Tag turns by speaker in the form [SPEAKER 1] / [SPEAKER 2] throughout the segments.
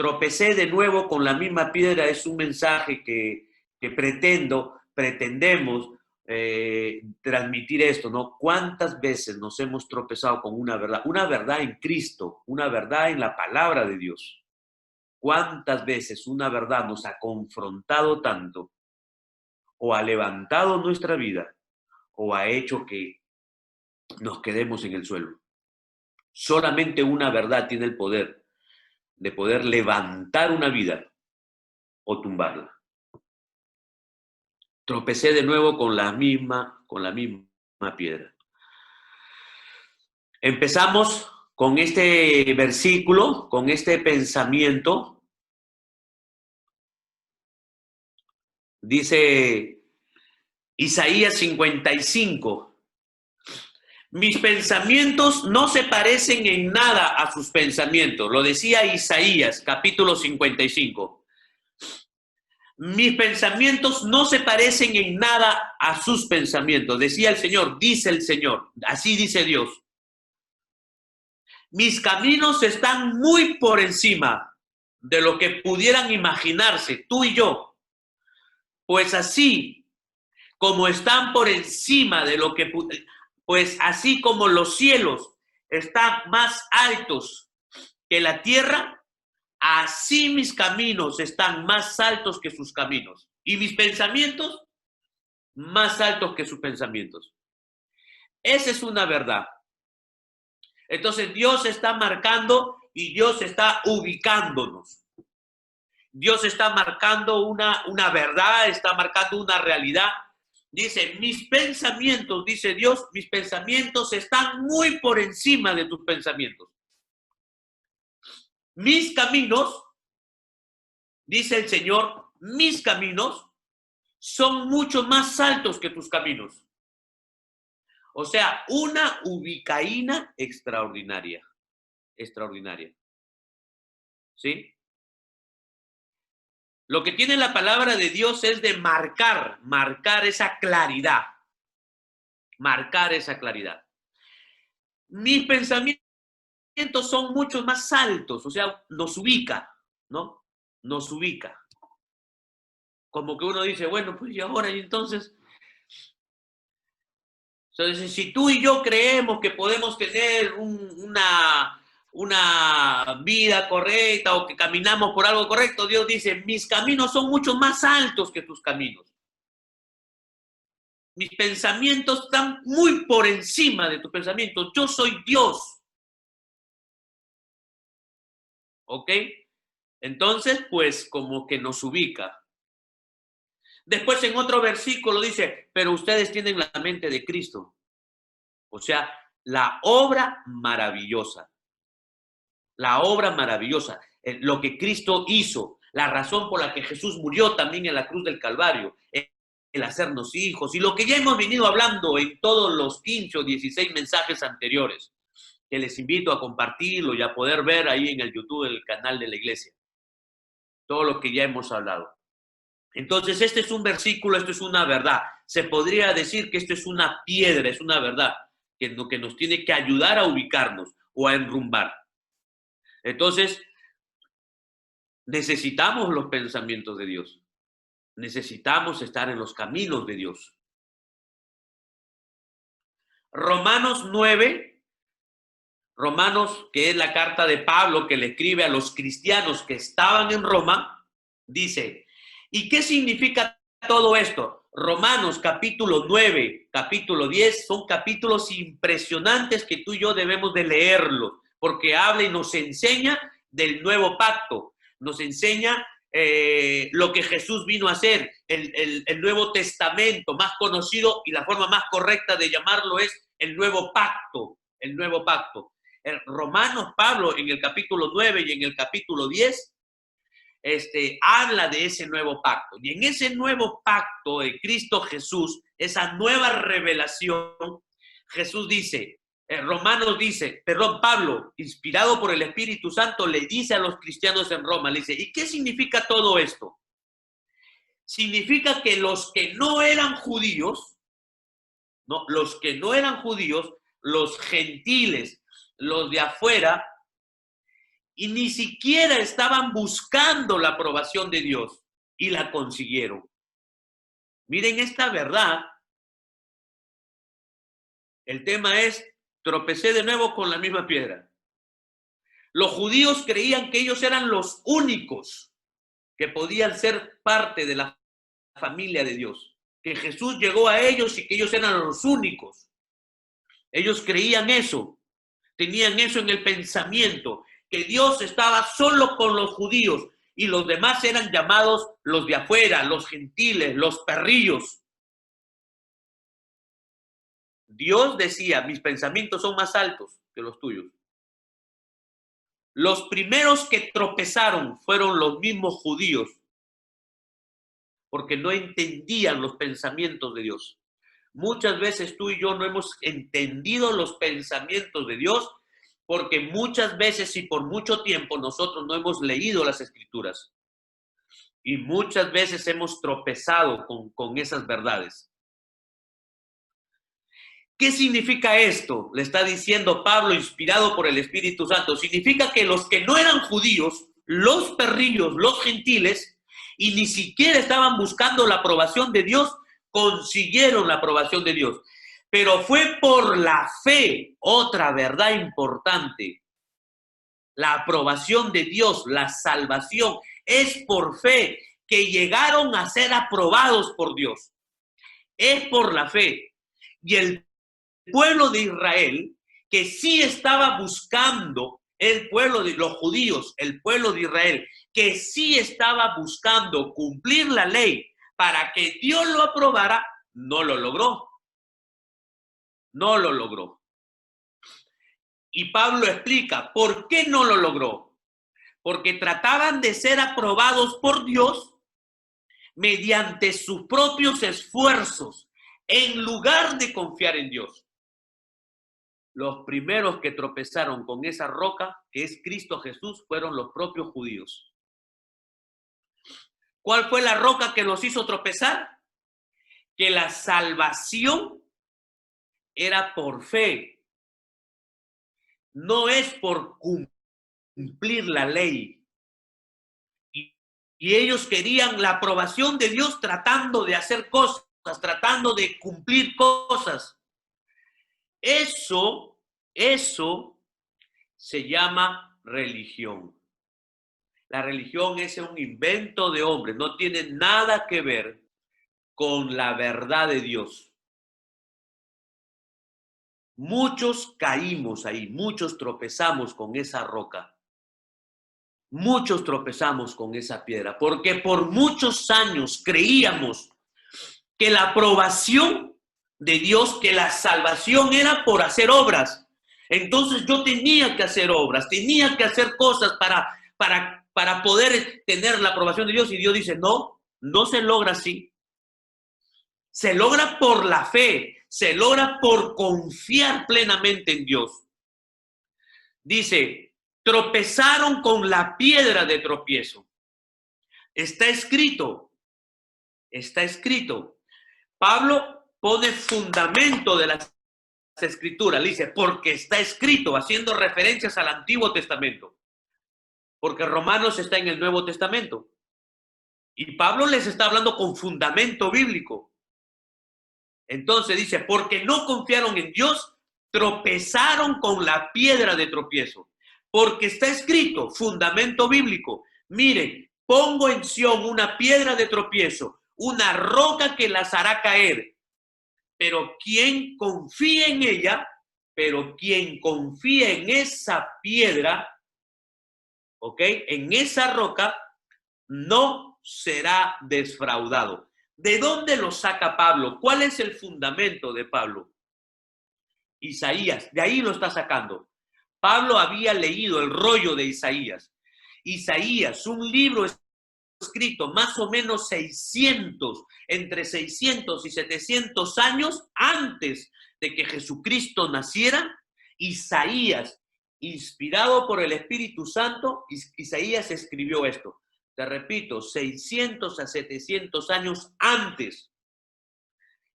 [SPEAKER 1] tropecé de nuevo con la misma piedra es un mensaje que pretendemos transmitir esto, ¿no? ¿Cuántas veces nos hemos tropezado con una verdad en Cristo, una verdad en la palabra de Dios? ¿Cuántas veces una verdad nos ha confrontado tanto o ha levantado nuestra vida o ha hecho que nos quedemos en el suelo? Solamente una verdad tiene el poder de poder levantar una vida o tumbarla. Tropecé de nuevo con la misma piedra. Empezamos con este versículo, con este pensamiento. Dice Isaías 55. Mis pensamientos no se parecen en nada a sus pensamientos. Lo decía Isaías, capítulo 55. Mis pensamientos no se parecen en nada a sus pensamientos. Decía el Señor, dice el Señor. Así dice Dios. Mis caminos están muy por encima de lo que pudieran imaginarse tú y yo. Pues así como están por encima de lo que... Pues así como los cielos están más altos que la tierra, así mis caminos están más altos que sus caminos. Y mis pensamientos más altos que sus pensamientos. Esa es una verdad. Entonces Dios está marcando y Dios está ubicándonos. Dios está marcando una verdad, está marcando una realidad. Dice, mis pensamientos, dice Dios, mis pensamientos están muy por encima de tus pensamientos. Mis caminos, dice el Señor, mis caminos son mucho más altos que tus caminos. O sea, una ubicaína extraordinaria. Extraordinaria. ¿Sí? Lo que tiene la palabra de Dios es de marcar esa claridad. Marcar esa claridad. Mis pensamientos son mucho más altos, o sea, nos ubica, ¿no? Nos ubica. Como que uno dice, bueno, pues y ahora, y entonces... Entonces, si tú y yo creemos que podemos tener una vida correcta o que caminamos por algo correcto, Dios dice, mis caminos son mucho más altos que tus caminos. Mis pensamientos están muy por encima de tus pensamientos. Yo soy Dios. ¿Ok? Entonces, pues como que nos ubica. Después en otro versículo dice, pero ustedes tienen la mente de Cristo. O sea, la obra maravillosa. La obra maravillosa, lo que Cristo hizo, la razón por la que Jesús murió también en la cruz del Calvario, el hacernos hijos, y lo que ya hemos venido hablando en todos los 15 o 16 mensajes anteriores, que les invito a compartirlo y a poder ver ahí en el YouTube del canal de la iglesia. Todo lo que ya hemos hablado. Entonces, este es un versículo, esto es una verdad. Se podría decir que esto es una piedra, es una verdad, que nos tiene que ayudar a ubicarnos o a enrumbar. Entonces, necesitamos los pensamientos de Dios. Necesitamos estar en los caminos de Dios. Romanos 9, Romanos, que es la carta de Pablo que le escribe a los cristianos que estaban en Roma, dice, ¿y qué significa todo esto? Romanos capítulo 9, capítulo 10, son capítulos impresionantes que tú y yo debemos de leerlos, porque habla y nos enseña del nuevo pacto, nos enseña lo que Jesús vino a hacer, el Nuevo Testamento, más conocido y la forma más correcta de llamarlo es el nuevo pacto, el nuevo pacto. Romanos, Pablo, en el capítulo 9 y en el capítulo 10, habla de ese nuevo pacto. Y en ese nuevo pacto de Cristo Jesús, esa nueva revelación, Jesús dice, Pablo, inspirado por el Espíritu Santo, le dice a los cristianos en Roma, le dice, ¿y qué significa todo esto? Significa que los que no eran judíos, ¿no? Los que no eran judíos, los gentiles, los de afuera, y ni siquiera estaban buscando la aprobación de Dios y la consiguieron. Miren esta verdad. El tema es, tropecé de nuevo con la misma piedra. Los judíos creían que ellos eran los únicos que podían ser parte de la familia de Dios, que Jesús llegó a ellos y que ellos eran los únicos. Ellos creían eso, tenían eso en el pensamiento, que Dios estaba solo con los judíos y los demás eran llamados los de afuera, los gentiles, los perrillos. Dios decía, mis pensamientos son más altos que los tuyos. Los primeros que tropezaron fueron los mismos judíos, porque no entendían los pensamientos de Dios. Muchas veces tú y yo no hemos entendido los pensamientos de Dios, porque muchas veces y por mucho tiempo nosotros no hemos leído las Escrituras. Y muchas veces hemos tropezado con esas verdades. ¿Qué significa esto? Le está diciendo Pablo, inspirado por el Espíritu Santo. Significa que los que no eran judíos, los perrillos, los gentiles, y ni siquiera estaban buscando la aprobación de Dios, consiguieron la aprobación de Dios. Pero fue por la fe, otra verdad importante. La aprobación de Dios, la salvación, es por fe que llegaron a ser aprobados por Dios. Es por la fe. Y el pueblo de Israel, que sí estaba buscando, el pueblo de los judíos, el pueblo de Israel, que sí estaba buscando cumplir la ley para que Dios lo aprobara, no lo logró. No lo logró. Y Pablo explica, ¿por qué no lo logró? Porque trataban de ser aprobados por Dios mediante sus propios esfuerzos, en lugar de confiar en Dios. Los primeros que tropezaron con esa roca, que es Cristo Jesús, fueron los propios judíos. ¿Cuál fue la roca que los hizo tropezar? Que la salvación era por fe. No es por cumplir la ley. Y ellos querían la aprobación de Dios tratando de hacer cosas, tratando de cumplir cosas. Eso se llama religión. La religión es un invento de hombres, no tiene nada que ver con la verdad de Dios. Muchos caímos ahí, muchos tropezamos con esa roca. Muchos tropezamos con esa piedra, porque por muchos años creíamos que la aprobación de Dios, que la salvación era por hacer obras. Entonces yo tenía que hacer obras, tenía que hacer cosas para poder tener la aprobación de Dios. Y Dios dice, no, no se logra así. Se logra por la fe, se logra por confiar plenamente en Dios. Dice, tropezaron con la piedra de tropiezo. Está escrito. Pablo pone fundamento de las Escrituras, le dice, porque está escrito, haciendo referencias al Antiguo Testamento, porque Romanos está en el Nuevo Testamento. Y Pablo les está hablando con fundamento bíblico. Entonces dice, porque no confiaron en Dios, tropezaron con la piedra de tropiezo. Porque está escrito, fundamento bíblico. Miren, pongo en Sión una piedra de tropiezo, una roca que las hará caer. Pero quien confía en ella, quien confía en esa piedra, ¿ok? En esa roca, no será desfraudado. ¿De dónde lo saca Pablo? ¿Cuál es el fundamento de Pablo? Isaías, de ahí lo está sacando. Pablo había leído el rollo de Isaías. Isaías, un libro escrito más o menos entre 600 y 700 años antes de que Jesucristo naciera. Isaías, inspirado por el Espíritu Santo, Isaías escribió esto. Te repito, 600 a 700 años antes.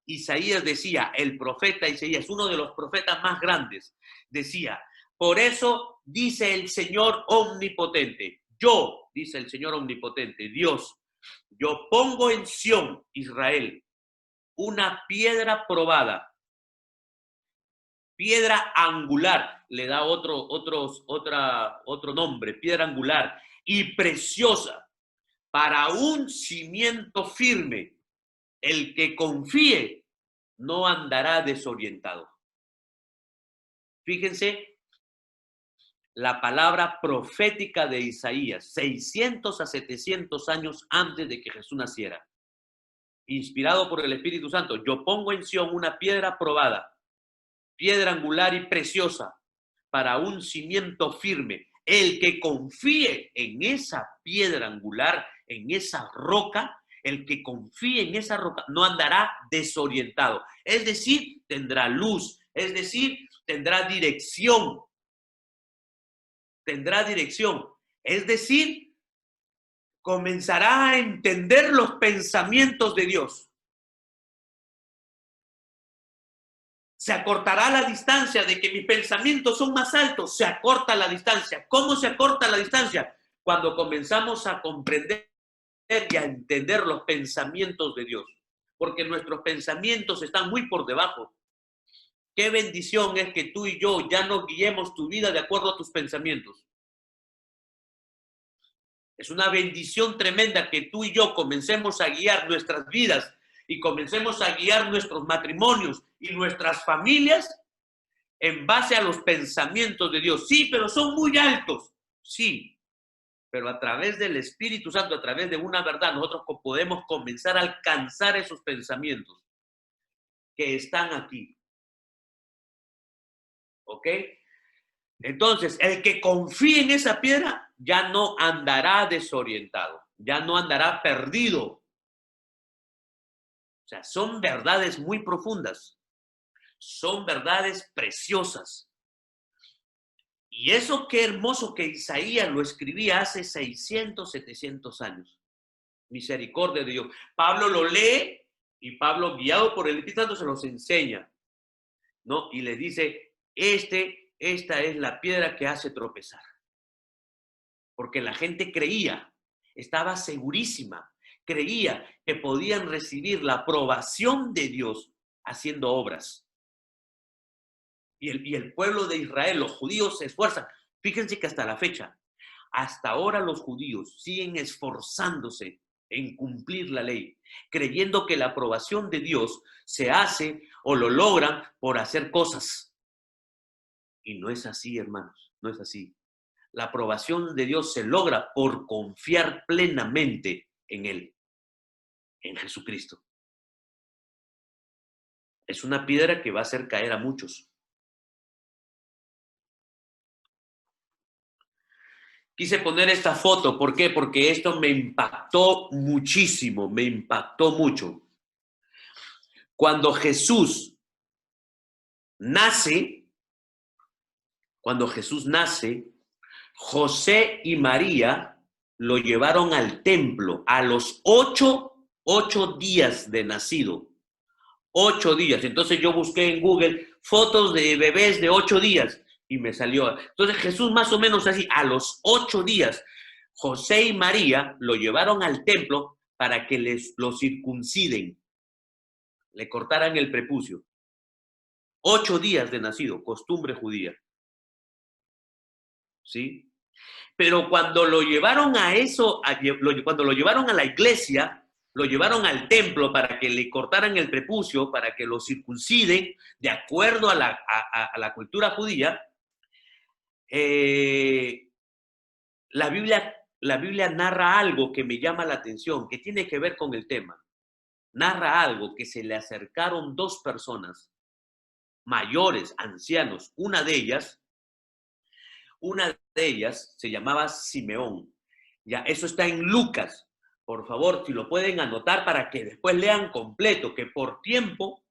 [SPEAKER 1] Isaías decía, el profeta Isaías, uno de los profetas más grandes, decía, por eso dice el Señor omnipotente. Yo, dice el Señor omnipotente, Dios, yo pongo en Sión, Israel, una piedra probada, piedra angular, le da otro nombre, piedra angular, y preciosa, para un cimiento firme. El que confíe no andará desorientado. Fíjense la palabra profética de Isaías, 600 a 700 años antes de que Jesús naciera. Inspirado por el Espíritu Santo, yo pongo en Sión una piedra probada, piedra angular y preciosa, para un cimiento firme. El que confíe en esa piedra angular, en esa roca, el que confíe en esa roca no andará desorientado. Es decir, tendrá luz, es decir, tendrá dirección. Tendrá dirección. Es decir, comenzará a entender los pensamientos de Dios. Se acortará la distancia de que mis pensamientos son más altos. Se acorta la distancia. ¿Cómo se acorta la distancia? Cuando comenzamos a comprender y a entender los pensamientos de Dios. Porque nuestros pensamientos están muy por debajo. Qué bendición es que tú y yo ya no guiemos tu vida de acuerdo a tus pensamientos. Es una bendición tremenda que tú y yo comencemos a guiar nuestras vidas y comencemos a guiar nuestros matrimonios y nuestras familias en base a los pensamientos de Dios. Sí, pero son muy altos. Sí, pero a través del Espíritu Santo, a través de una verdad, nosotros podemos comenzar a alcanzar esos pensamientos que están aquí. ¿Ok? Entonces, el que confíe en esa piedra ya no andará desorientado, ya no andará perdido. O sea, son verdades muy profundas, son verdades preciosas. Y eso qué hermoso que Isaías lo escribía hace 600, 700 años. Misericordia de Dios. Pablo lo lee y Pablo, guiado por el Espíritu Santo, se los enseña, ¿no? Y le dice, esta es la piedra que hace tropezar. Porque la gente creía, estaba segurísima, creía que podían recibir la aprobación de Dios haciendo obras. Y el pueblo de Israel, los judíos se esfuerzan. Fíjense que hasta la fecha, hasta ahora los judíos siguen esforzándose en cumplir la ley, creyendo que la aprobación de Dios se hace o lo logran por hacer cosas. Y no es así, hermanos, no es así. La aprobación de Dios se logra por confiar plenamente en Él, en Jesucristo. Es una piedra que va a hacer caer a muchos. Quise poner esta foto, ¿por qué? Porque esto me impactó muchísimo, me impactó mucho. Cuando Jesús nace, José y María lo llevaron al templo a los 8 días de nacido. 8 días. Entonces yo busqué en Google fotos de bebés de 8 días y me salió. Entonces Jesús más o menos así, a los 8 días, José y María lo llevaron al templo para que lo circunciden, le cortaran el prepucio. 8 días de nacido, costumbre judía. ¿Sí? Pero cuando lo llevaron a eso, cuando lo llevaron a la iglesia, lo llevaron al templo para que le cortaran el prepucio, para que lo circunciden, de acuerdo a la cultura judía, la Biblia narra algo que me llama la atención, que tiene que ver con el tema. Narra algo que se le acercaron 2 personas, mayores, ancianos. Una de ellas se llamaba Simeón. Ya, eso está en Lucas. Por favor, si lo pueden anotar para que después lean completo, que por tiempo,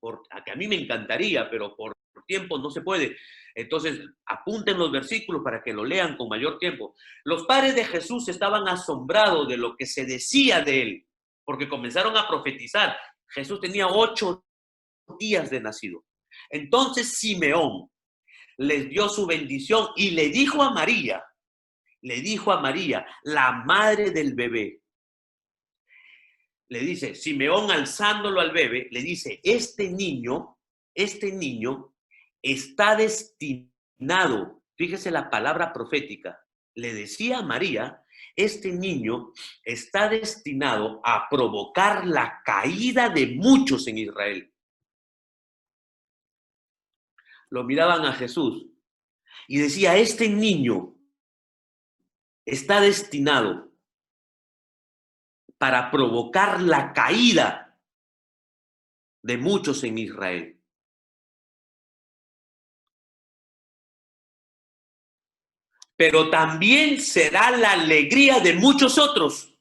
[SPEAKER 1] que a mí me encantaría, pero por tiempo no se puede. Entonces, apunten los versículos para que lo lean con mayor tiempo. Los padres de Jesús estaban asombrados de lo que se decía de él, porque comenzaron a profetizar. Jesús tenía 8 días de nacido. Entonces, Simeón les dio su bendición y le dijo a María, la madre del bebé, le dice, Simeón alzándolo al bebé, le dice, este niño está destinado, fíjese la palabra profética, le decía a María, este niño está destinado a provocar la caída de muchos en Israel. Lo miraban a Jesús y decía, este niño está destinado para provocar la caída de muchos en Israel. Pero también será la alegría de muchos otros.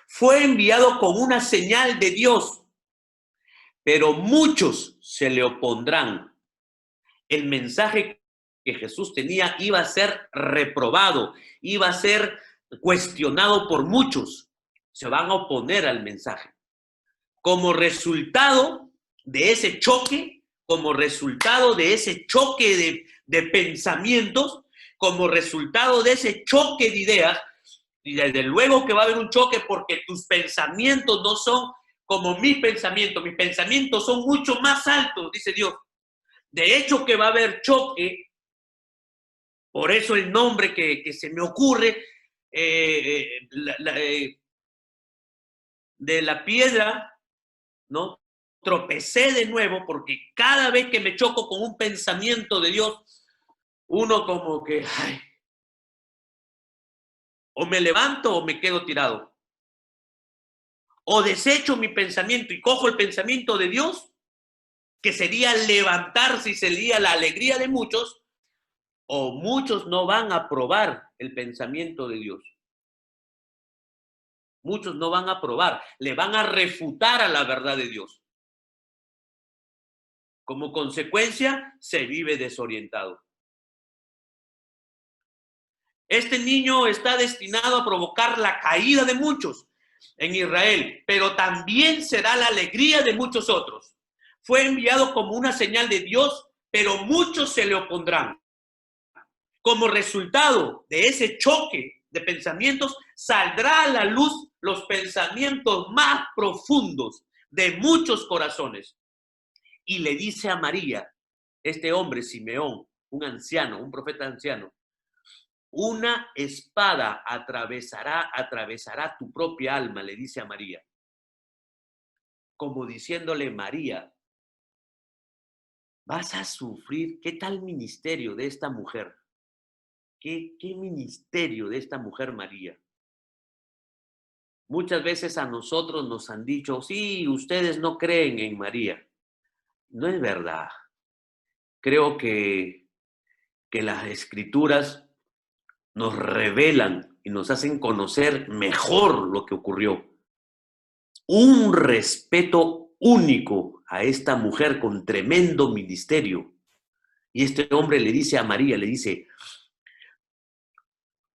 [SPEAKER 1] Fue enviado con una señal de Dios, pero muchos se le opondrán. El mensaje que Jesús tenía iba a ser reprobado, iba a ser cuestionado por muchos. Se van a oponer al mensaje. Como resultado de ese choque, de pensamientos, como resultado de ese choque de ideas, y desde luego que va a haber un choque porque tus pensamientos no son como mis pensamientos son mucho más altos, dice Dios. De hecho que va a haber choque, por eso el nombre que se me ocurre, de la piedra, ¿no? Tropecé de nuevo porque cada vez que me choco con un pensamiento de Dios, uno como que, ay, o me levanto o me quedo tirado. O desecho mi pensamiento y cojo el pensamiento de Dios, que sería levantarse y sería la alegría de muchos, o muchos no van a aprobar el pensamiento de Dios. Muchos no van a aprobar, le van a refutar a la verdad de Dios. Como consecuencia, se vive desorientado. Este niño está destinado a provocar la caída de muchos en Israel, pero también será la alegría de muchos otros. Fue enviado como una señal de Dios, pero muchos se le opondrán. Como resultado de ese choque de pensamientos, saldrá a la luz los pensamientos más profundos de muchos corazones. Y le dice a María, este hombre, Simeón, un anciano, un profeta anciano, una espada atravesará tu propia alma, le dice a María. Como diciéndole, María, vas a sufrir. ¿Qué tal ministerio de esta mujer? ¿Qué ministerio de esta mujer María? Muchas veces a nosotros nos han dicho, sí, ustedes no creen en María. No es verdad. Creo que las escrituras nos revelan y nos hacen conocer mejor lo que ocurrió. Un respeto único a esta mujer con tremendo ministerio. Y este hombre le dice a María, le dice,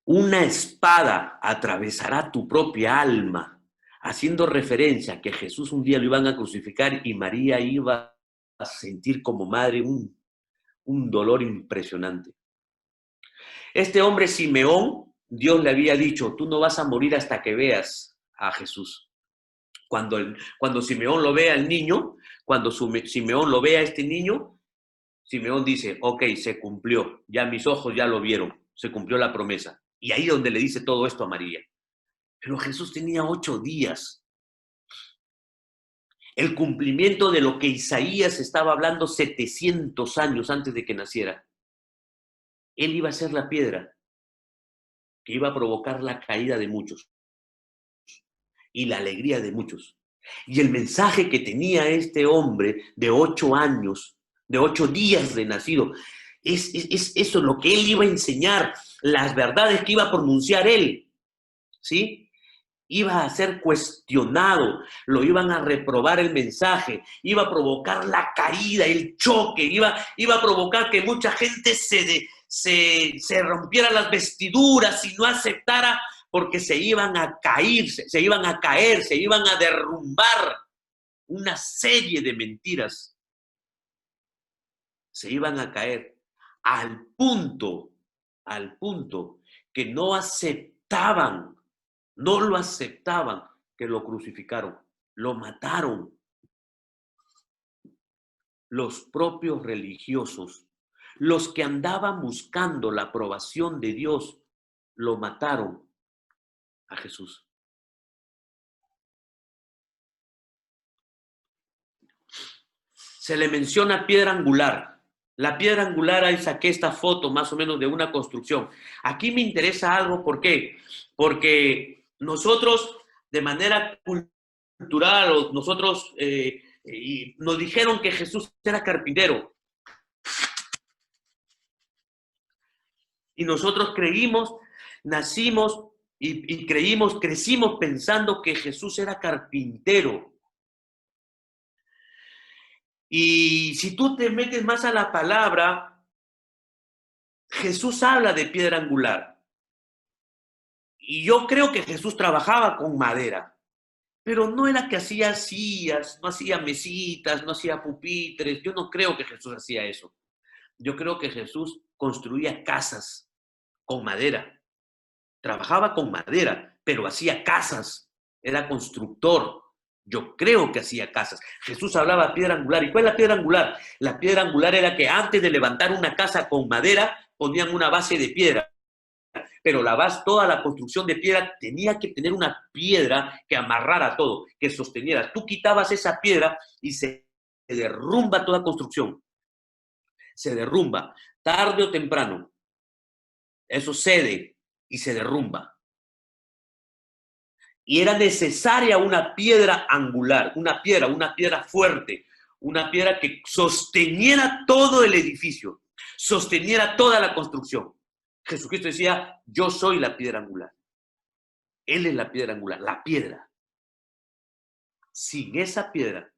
[SPEAKER 1] una espada atravesará tu propia alma, haciendo referencia a que Jesús un día lo iban a crucificar y María iba a sentir como madre un dolor impresionante. Este hombre Simeón, Dios le había dicho, tú no vas a morir hasta que veas a Jesús. Cuando Simeón lo ve al niño, Simeón lo ve a este niño, Simeón dice, ok, se cumplió, ya mis ojos ya lo vieron, se cumplió la promesa. Y ahí es donde le dice todo esto a María. Pero Jesús tenía 8 días. El cumplimiento de lo que Isaías estaba hablando 700 años antes de que naciera. Él iba a ser la piedra que iba a provocar la caída de muchos y la alegría de muchos. Y el mensaje que tenía este hombre de 8 años, de 8 días de nacido, es eso lo que él iba a enseñar, las verdades que iba a pronunciar él, ¿sí? Iba a ser cuestionado, lo iban a reprobar el mensaje, iba a provocar la caída, el choque, iba a provocar que mucha gente se rompiera las vestiduras y no aceptara, porque se iban a caer, se iban a derrumbar una serie de mentiras. se iban a caer al punto que no lo aceptaban que lo crucificaron, lo mataron. Los propios religiosos, los que andaban buscando la aprobación de Dios, lo mataron a Jesús. Se le menciona piedra angular. La piedra angular, ahí saqué esta foto más o menos de una construcción. Aquí me interesa algo, ¿por qué? Porque nosotros, de manera cultural, nosotros nos dijeron que Jesús era carpintero. Y nosotros nacimos y crecimos pensando que Jesús era carpintero. Y si tú te metes más a la palabra, Jesús habla de piedra angular. Y yo creo que Jesús trabajaba con madera, pero no era que hacía sillas, no hacía mesitas, no hacía pupitres. Yo no creo que Jesús hacía eso. Yo creo que Jesús construía casas con madera. Trabajaba con madera, pero hacía casas. Era constructor. Yo creo que hacía casas. Jesús hablaba de piedra angular. ¿Y cuál es la piedra angular? La piedra angular era que antes de levantar una casa con madera, ponían una base de piedra. Pero toda la construcción de piedra tenía que tener una piedra que amarrara todo, que sosteniera. Tú quitabas esa piedra y se derrumba toda construcción. Se derrumba, tarde o temprano. Eso cede y se derrumba. Y era necesaria una piedra angular, una piedra fuerte, una piedra que sosteniera todo el edificio, sosteniera toda la construcción. Jesucristo decía, yo soy la piedra angular. Él es la piedra angular, la piedra. Sin esa piedra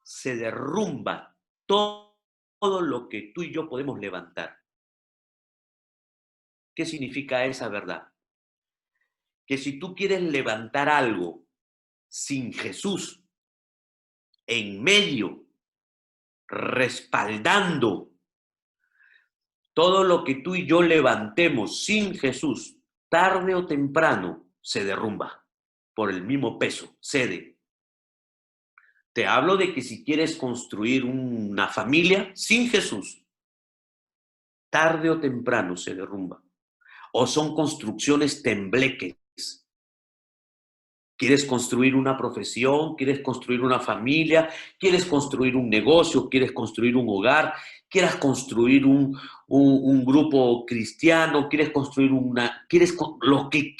[SPEAKER 1] se derrumba todo lo que tú y yo podemos levantar. ¿Qué significa esa verdad? Que si tú quieres levantar algo sin Jesús en medio, respaldando todo lo que tú y yo levantemos sin Jesús, tarde o temprano se derrumba por el mismo peso, cede. Te hablo de que si quieres construir una familia sin Jesús, tarde o temprano se derrumba. O son construcciones tembleques. ¿Quieres construir una profesión? ¿Quieres construir una familia? ¿Quieres construir un negocio? ¿Quieres construir un hogar? ¿Quieres construir un grupo cristiano? ¿Quieres construir lo que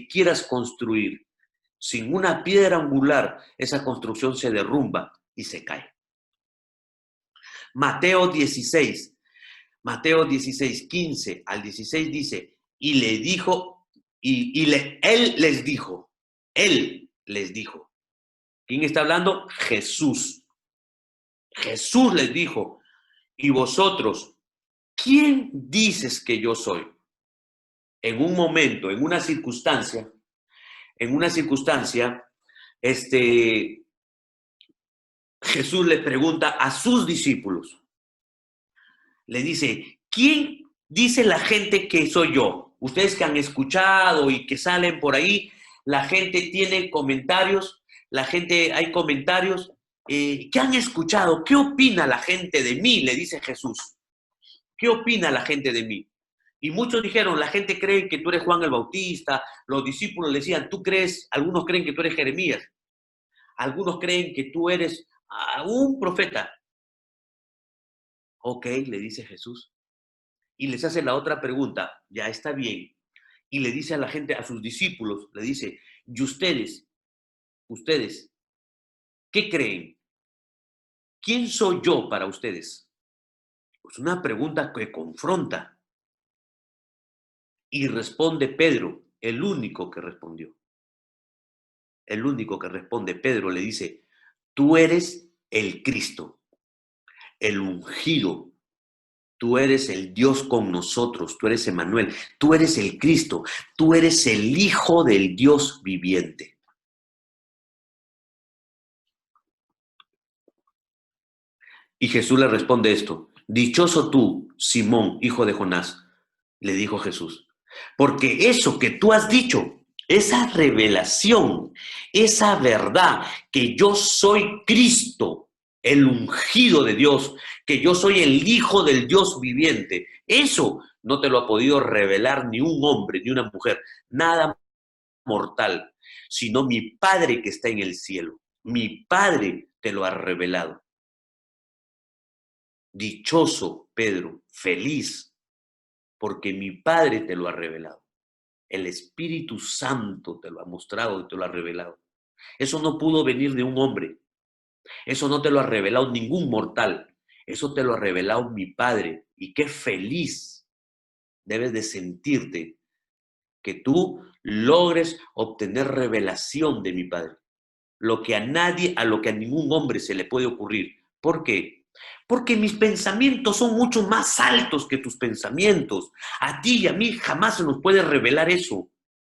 [SPEAKER 1] quieras construir? Sin una piedra angular, esa construcción se derrumba y se cae. Mateo 16, 15 al 16 dice, y le dijo, él les dijo. ¿Quién está hablando? Jesús. Jesús les dijo, y vosotros, ¿quién dices que yo soy? En un momento, en una circunstancia, Jesús le pregunta a sus discípulos, le dice, ¿quién dice la gente que soy yo? Ustedes que han escuchado y que salen por ahí, la gente tiene comentarios, hay comentarios, ¿qué han escuchado? ¿Qué opina la gente de mí? Le dice Jesús. ¿Qué opina la gente de mí? Y muchos dijeron, la gente cree que tú eres Juan el Bautista, los discípulos le decían, algunos creen que tú eres Jeremías, algunos creen que tú eres un profeta. Ok, le dice Jesús. Y les hace la otra pregunta, ya está bien. Y le dice a la gente, a sus discípulos, le dice, ¿y ustedes, qué creen? ¿Quién soy yo para ustedes? Pues una pregunta que confronta. Y responde Pedro, el único que respondió. El único que responde, Pedro le dice, tú eres el Cristo, el ungido. Tú eres el Dios con nosotros, tú eres Emmanuel, tú eres el Cristo, tú eres el Hijo del Dios viviente. Y Jesús le responde esto: dichoso tú, Simón, hijo de Jonás, le dijo Jesús, porque eso que tú has dicho, esa revelación, esa verdad, que yo soy Cristo, el ungido de Dios, que yo soy el Hijo del Dios viviente, eso no te lo ha podido revelar ni un hombre, ni una mujer, nada mortal, sino mi Padre que está en el cielo. Mi Padre te lo ha revelado. Dichoso, Pedro, feliz, porque mi Padre te lo ha revelado. El Espíritu Santo te lo ha mostrado y te lo ha revelado. Eso no pudo venir de un hombre. Eso no te lo ha revelado ningún mortal. Eso te lo ha revelado mi Padre. Y qué feliz debes de sentirte que tú logres obtener revelación de mi Padre. Lo que a nadie, a lo que a ningún hombre se le puede ocurrir. ¿Por qué? Porque mis pensamientos son mucho más altos que tus pensamientos. A ti y a mí jamás se nos puede revelar eso.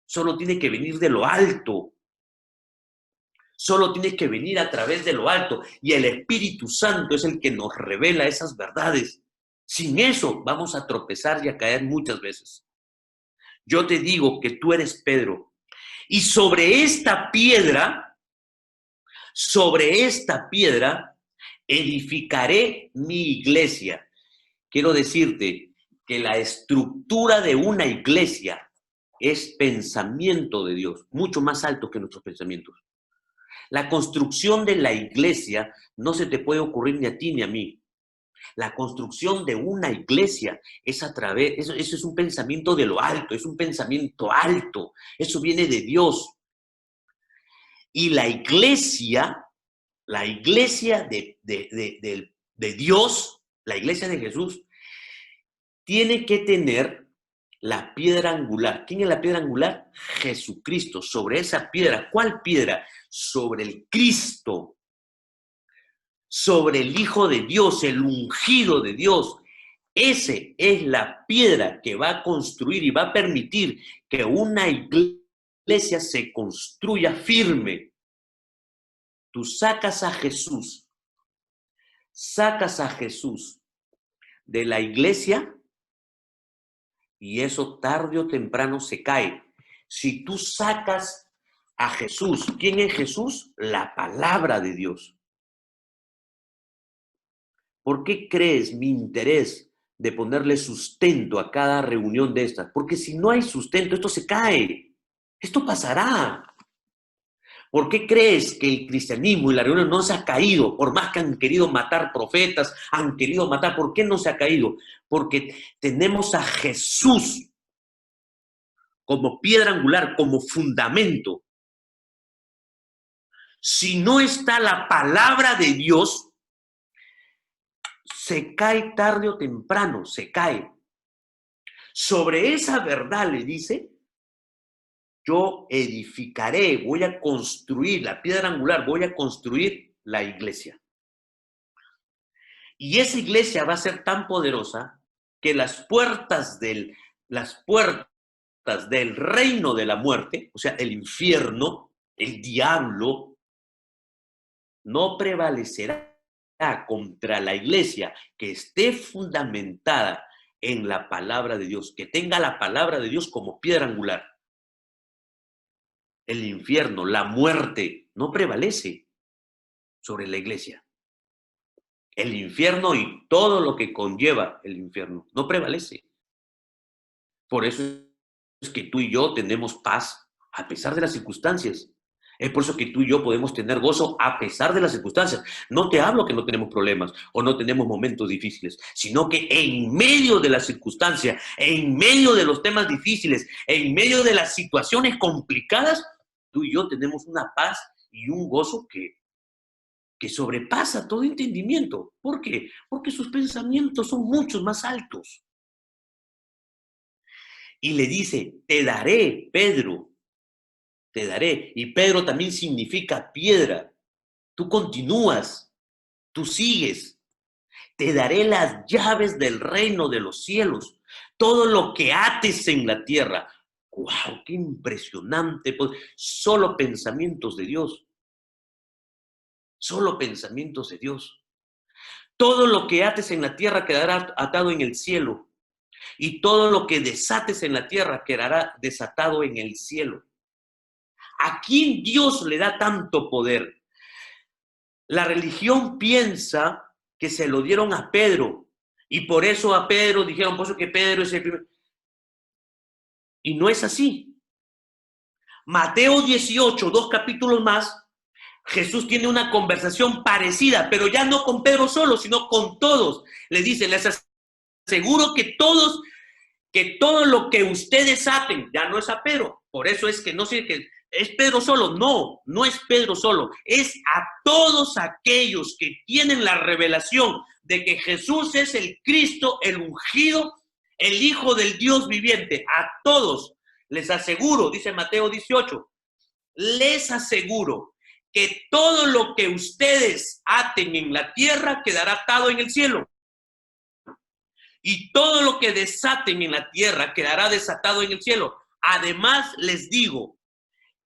[SPEAKER 1] Solo tiene que venir de lo alto. Solo tiene que venir a través de lo alto. Y el Espíritu Santo es el que nos revela esas verdades. Sin eso vamos a tropezar y a caer muchas veces. Yo te digo que tú eres Pedro. Y sobre esta piedra edificaré mi iglesia. Quiero decirte que la estructura de una iglesia es pensamiento de Dios, mucho más alto que nuestros pensamientos. La construcción de la iglesia no se te puede ocurrir ni a ti ni a mí. La construcción de una iglesia es a través, eso es un pensamiento de lo alto, es un pensamiento alto, eso viene de Dios. Y la iglesia de Dios, la iglesia de Jesús, tiene que tener la piedra angular. ¿Quién es la piedra angular? Jesucristo. Sobre esa piedra, ¿cuál piedra? Sobre el Cristo, sobre el Hijo de Dios, el ungido de Dios. Ese es la piedra que va a construir y va a permitir que una iglesia se construya firme. Tú sacas a Jesús de la iglesia y eso tarde o temprano se cae. Si tú sacas a Jesús, ¿quién es Jesús? La palabra de Dios. ¿Por qué crees mi interés de ponerle sustento a cada reunión de estas? Porque si no hay sustento, esto se cae. Esto pasará. ¿Por qué crees que el cristianismo y la reunión no se ha caído? Por más que han querido matar profetas, han querido matar, ¿por qué no se ha caído? Porque tenemos a Jesús como piedra angular, como fundamento. Si no está la palabra de Dios, se cae tarde o temprano, se cae. Sobre esa verdad le dice, yo edificaré, voy a construir la piedra angular, voy a construir la iglesia. Y esa iglesia va a ser tan poderosa que las puertas del reino de la muerte, o sea, el infierno, el diablo, no prevalecerá contra la iglesia que esté fundamentada en la palabra de Dios, que tenga la palabra de Dios como piedra angular. El infierno, la muerte, no prevalece sobre la iglesia. El infierno y todo lo que conlleva el infierno no prevalece. Por eso es que tú y yo tenemos paz a pesar de las circunstancias. Es por eso que tú y yo podemos tener gozo a pesar de las circunstancias. No te hablo que no tenemos problemas o no tenemos momentos difíciles, sino que en medio de las circunstancias, en medio de los temas difíciles, en medio de las situaciones complicadas, tú y yo tenemos una paz y un gozo que sobrepasa todo entendimiento. ¿Por qué? Porque sus pensamientos son mucho más altos. Y le dice, te daré, Pedro, te daré. Y Pedro también significa piedra. Tú continúas, tú sigues. Te daré las llaves del reino de los cielos. Todo lo que ates en la tierra. ¡Wow! ¡Qué impresionante! Solo pensamientos de Dios. Solo pensamientos de Dios. Todo lo que ates en la tierra quedará atado en el cielo, y todo lo que desates en la tierra quedará desatado en el cielo. ¿A quién Dios le da tanto poder? La religión piensa que se lo dieron a Pedro, y por eso a Pedro dijeron, por eso que Pedro es el primero. Y no es así. Mateo 18, 2 capítulos más, Jesús tiene una conversación parecida, pero ya no con Pedro solo, sino con todos. Le dice, les aseguro que todo lo que ustedes aten, ya no es a Pedro. Por eso es que no sé que es Pedro solo. No, no es Pedro solo. Es a todos aquellos que tienen la revelación de que Jesús es el Cristo, el ungido, el Hijo del Dios viviente. A todos les aseguro, dice Mateo 18, les aseguro que todo lo que ustedes aten en la tierra quedará atado en el cielo. Y todo lo que desaten en la tierra quedará desatado en el cielo. Además, les digo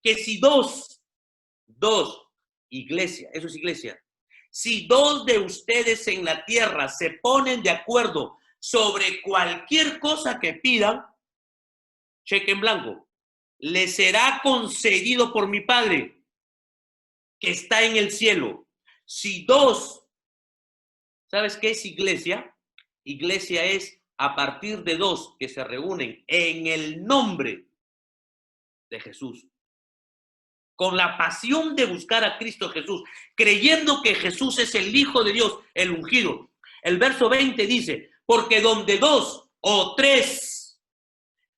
[SPEAKER 1] que si dos, iglesia, eso es iglesia, si dos de ustedes en la tierra se ponen de acuerdo sobre cualquier cosa que pidan, cheque en blanco, les será concedido por mi Padre que está en el cielo. Si dos, ¿sabes qué es iglesia? Iglesia es a partir de dos que se reúnen en el nombre de Jesús, con la pasión de buscar a Cristo Jesús, creyendo que Jesús es el Hijo de Dios, el ungido. El verso 20 dice, porque donde dos o tres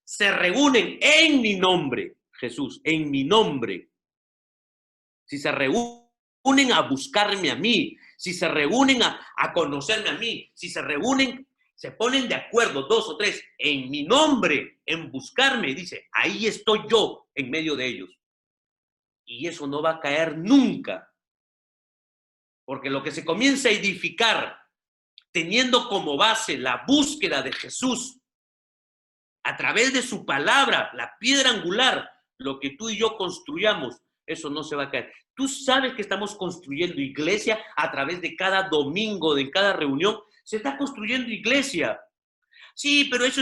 [SPEAKER 1] se reúnen en mi nombre, Jesús, en mi nombre, si se reúnen a buscarme a mí, si se reúnen a conocerme a mí, si se reúnen, se ponen de acuerdo dos o tres en mi nombre, en buscarme, dice, ahí estoy yo en medio de ellos. Y eso no va a caer nunca, porque lo que se comienza a edificar teniendo como base la búsqueda de Jesús a través de su palabra, la piedra angular, lo que tú y yo construyamos, eso no se va a caer. Tú sabes que estamos construyendo iglesia a través de cada domingo, de cada reunión, se está construyendo iglesia. Sí, pero eso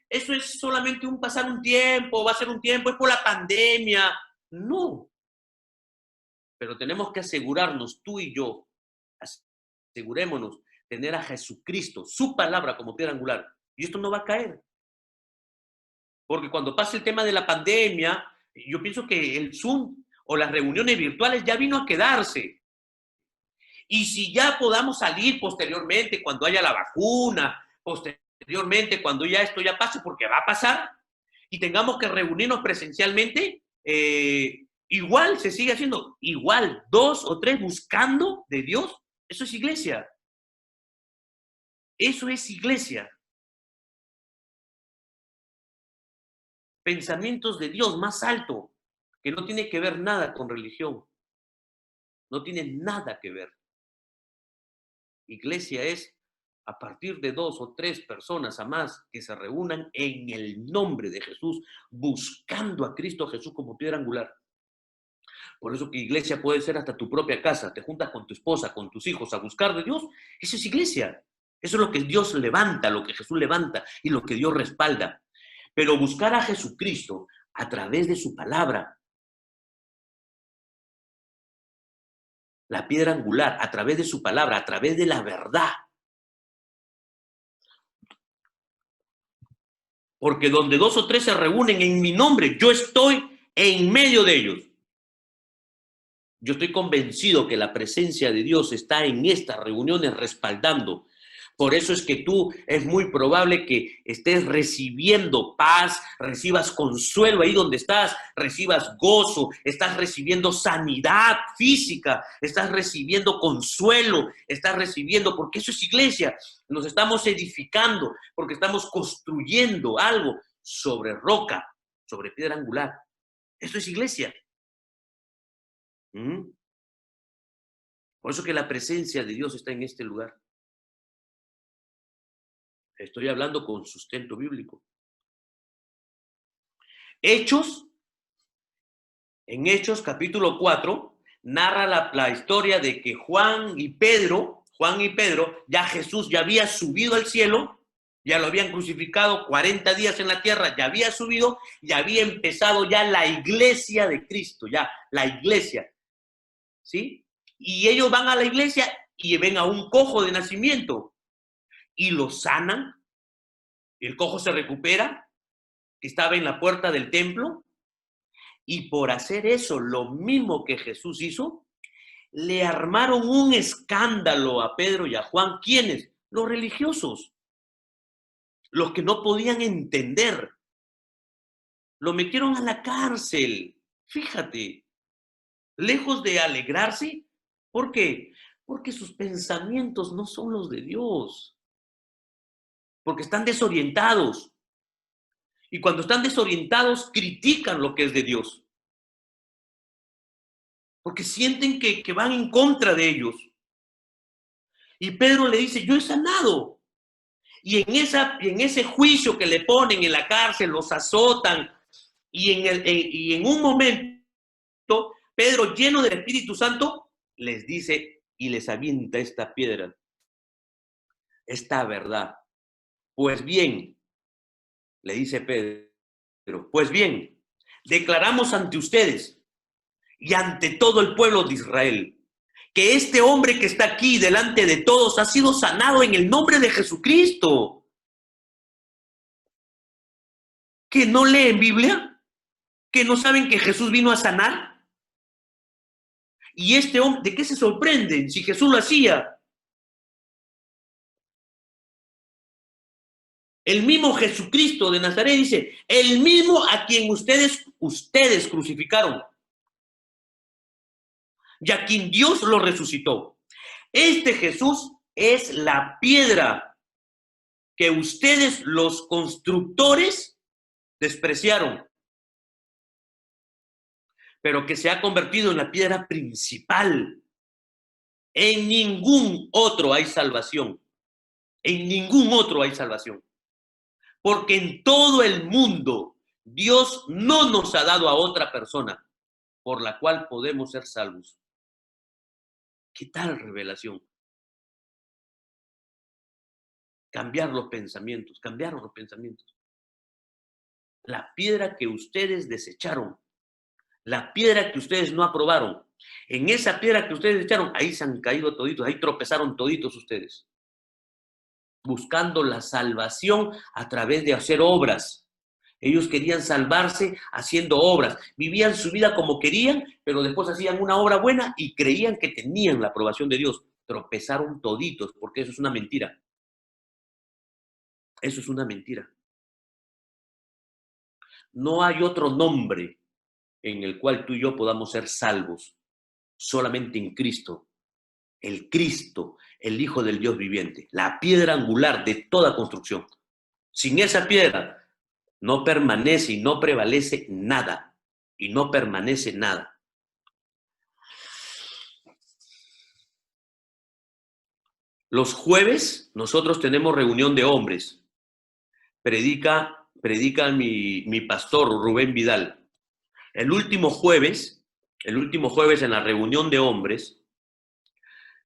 [SPEAKER 1] es solamente un pasar un tiempo, va a ser un tiempo, es por la pandemia. No. Pero tenemos que asegurarnos, tú y yo, asegurémonos, tener a Jesucristo, su palabra como piedra angular. Y esto no va a caer. Porque cuando pase el tema de la pandemia, yo pienso que el Zoom o las reuniones virtuales ya vino a quedarse. Y si ya podamos salir posteriormente, cuando haya la vacuna, posteriormente, cuando ya esto ya pase, porque va a pasar, y tengamos que reunirnos presencialmente, igual se sigue haciendo, igual, dos o tres buscando de Dios, eso es iglesia. Eso es iglesia. Pensamientos de Dios más alto, que no tiene que ver nada con religión. No tiene nada que ver. Iglesia es a partir de dos o tres personas a más que se reúnan en el nombre de Jesús, buscando a Cristo Jesús como piedra angular. Por eso que iglesia puede ser hasta tu propia casa. Te juntas con tu esposa, con tus hijos a buscar de Dios. Eso es iglesia. Eso es lo que Dios levanta, lo que Jesús levanta y lo que Dios respalda. Pero buscar a Jesucristo a través de su palabra, la piedra angular, a través de su palabra, a través de la verdad. Porque donde dos o tres se reúnen en mi nombre, yo estoy en medio de ellos. Yo estoy convencido que la presencia de Dios está en estas reuniones respaldando. Por eso es que tú es muy probable que estés recibiendo paz, recibas consuelo ahí donde estás, recibas gozo, estás recibiendo sanidad física, estás recibiendo consuelo, estás recibiendo, porque eso es iglesia. Nos estamos edificando porque estamos construyendo algo sobre roca, sobre piedra angular. Eso es iglesia. Por eso que la presencia de Dios está en este lugar. Estoy hablando con sustento bíblico. En Hechos capítulo 4, narra la historia de que Juan y Pedro Juan y Pedro, ya Jesús ya había subido al cielo, ya lo habían crucificado 40 días en la tierra, ya había subido, ya había empezado ya la iglesia de Cristo, ya la iglesia, ¿sí? Y ellos van a la iglesia y ven a un cojo de nacimiento y lo sanan, el cojo se recupera, que estaba en la puerta del templo, y por hacer eso, lo mismo que Jesús hizo, le armaron un escándalo a Pedro y a Juan. ¿Quiénes? Los religiosos, los que no podían entender. Lo metieron a la cárcel. Fíjate, lejos de alegrarse. ¿Por qué? Porque sus pensamientos no son los de Dios. Porque están desorientados. Y cuando están desorientados, critican lo que es de Dios. Porque sienten que van en contra de ellos. Y Pedro le dice, yo he sanado. Y en ese juicio que le ponen en la cárcel, los azotan, y en un momento, Pedro, lleno del Espíritu Santo, les dice y les avienta esta piedra, esta verdad. Pues bien, le dice Pedro, pues bien, declaramos ante ustedes y ante todo el pueblo de Israel que este hombre que está aquí delante de todos ha sido sanado en el nombre de Jesucristo. ¿Que no leen Biblia? ¿Que no saben que Jesús vino a sanar? Y este hombre, ¿de qué se sorprenden si Jesús lo hacía? El mismo Jesucristo de Nazaret dice, el mismo a quien ustedes crucificaron y a quien Dios lo resucitó. Este Jesús es la piedra que ustedes, los constructores, despreciaron, pero que se ha convertido en la piedra principal. En ningún otro hay salvación. En ningún otro hay salvación. Porque en todo el mundo Dios no nos ha dado a otra persona por la cual podemos ser salvos. ¿Qué tal revelación? Cambiaron los pensamientos. La piedra que ustedes desecharon, la piedra que ustedes no aprobaron, en esa piedra que ustedes echaron, ahí se han caído toditos, ahí tropezaron toditos ustedes, buscando la salvación a través de hacer obras. Ellos querían salvarse haciendo obras, vivían su vida como querían, pero después hacían una obra buena y creían que tenían la aprobación de Dios. Tropezaron toditos, porque eso es una mentira. Eso es una mentira. No hay otro nombre en el cual tú y yo podamos ser salvos, solamente en Cristo. El Cristo, el Hijo del Dios viviente, la piedra angular de toda construcción. Sin esa piedra no permanece y no prevalece nada, y no permanece nada. Los jueves nosotros tenemos reunión de hombres. Predica mi pastor Rubén Vidal. El último jueves en la reunión de hombres,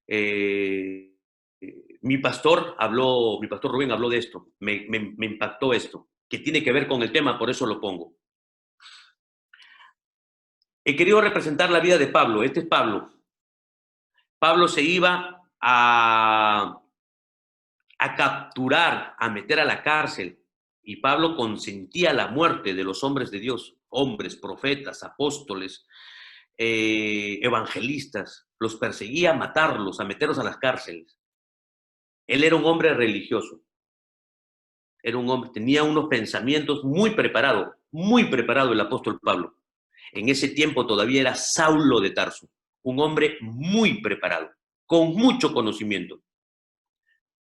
[SPEAKER 1] mi pastor Rubén habló de esto, me impactó esto, que tiene que ver con el tema, por eso lo pongo. He querido representar la vida de Pablo. Este es Pablo. Pablo se iba a capturar, a meter a la cárcel, y Pablo consentía la muerte de los hombres de Dios, hombres, profetas, apóstoles, evangelistas, los perseguía a matarlos, a meterlos a las cárceles. Él era un hombre religioso, tenía unos pensamientos muy preparado el apóstol Pablo. En ese tiempo todavía era Saulo de Tarso, un hombre muy preparado, con mucho conocimiento,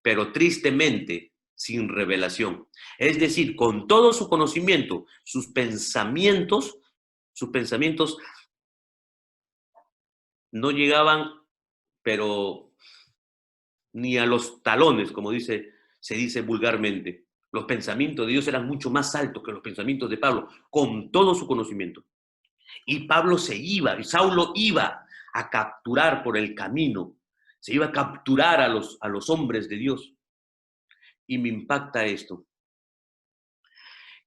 [SPEAKER 1] pero tristemente sin revelación. Es decir, con todo su conocimiento, sus pensamientos no llegaban, pero ni a los talones, como se dice vulgarmente. Los pensamientos de Dios eran mucho más altos que los pensamientos de Pablo, con todo su conocimiento. Y Saulo iba a capturar por el camino Se iba a capturar a los hombres de Dios. Y me impacta esto,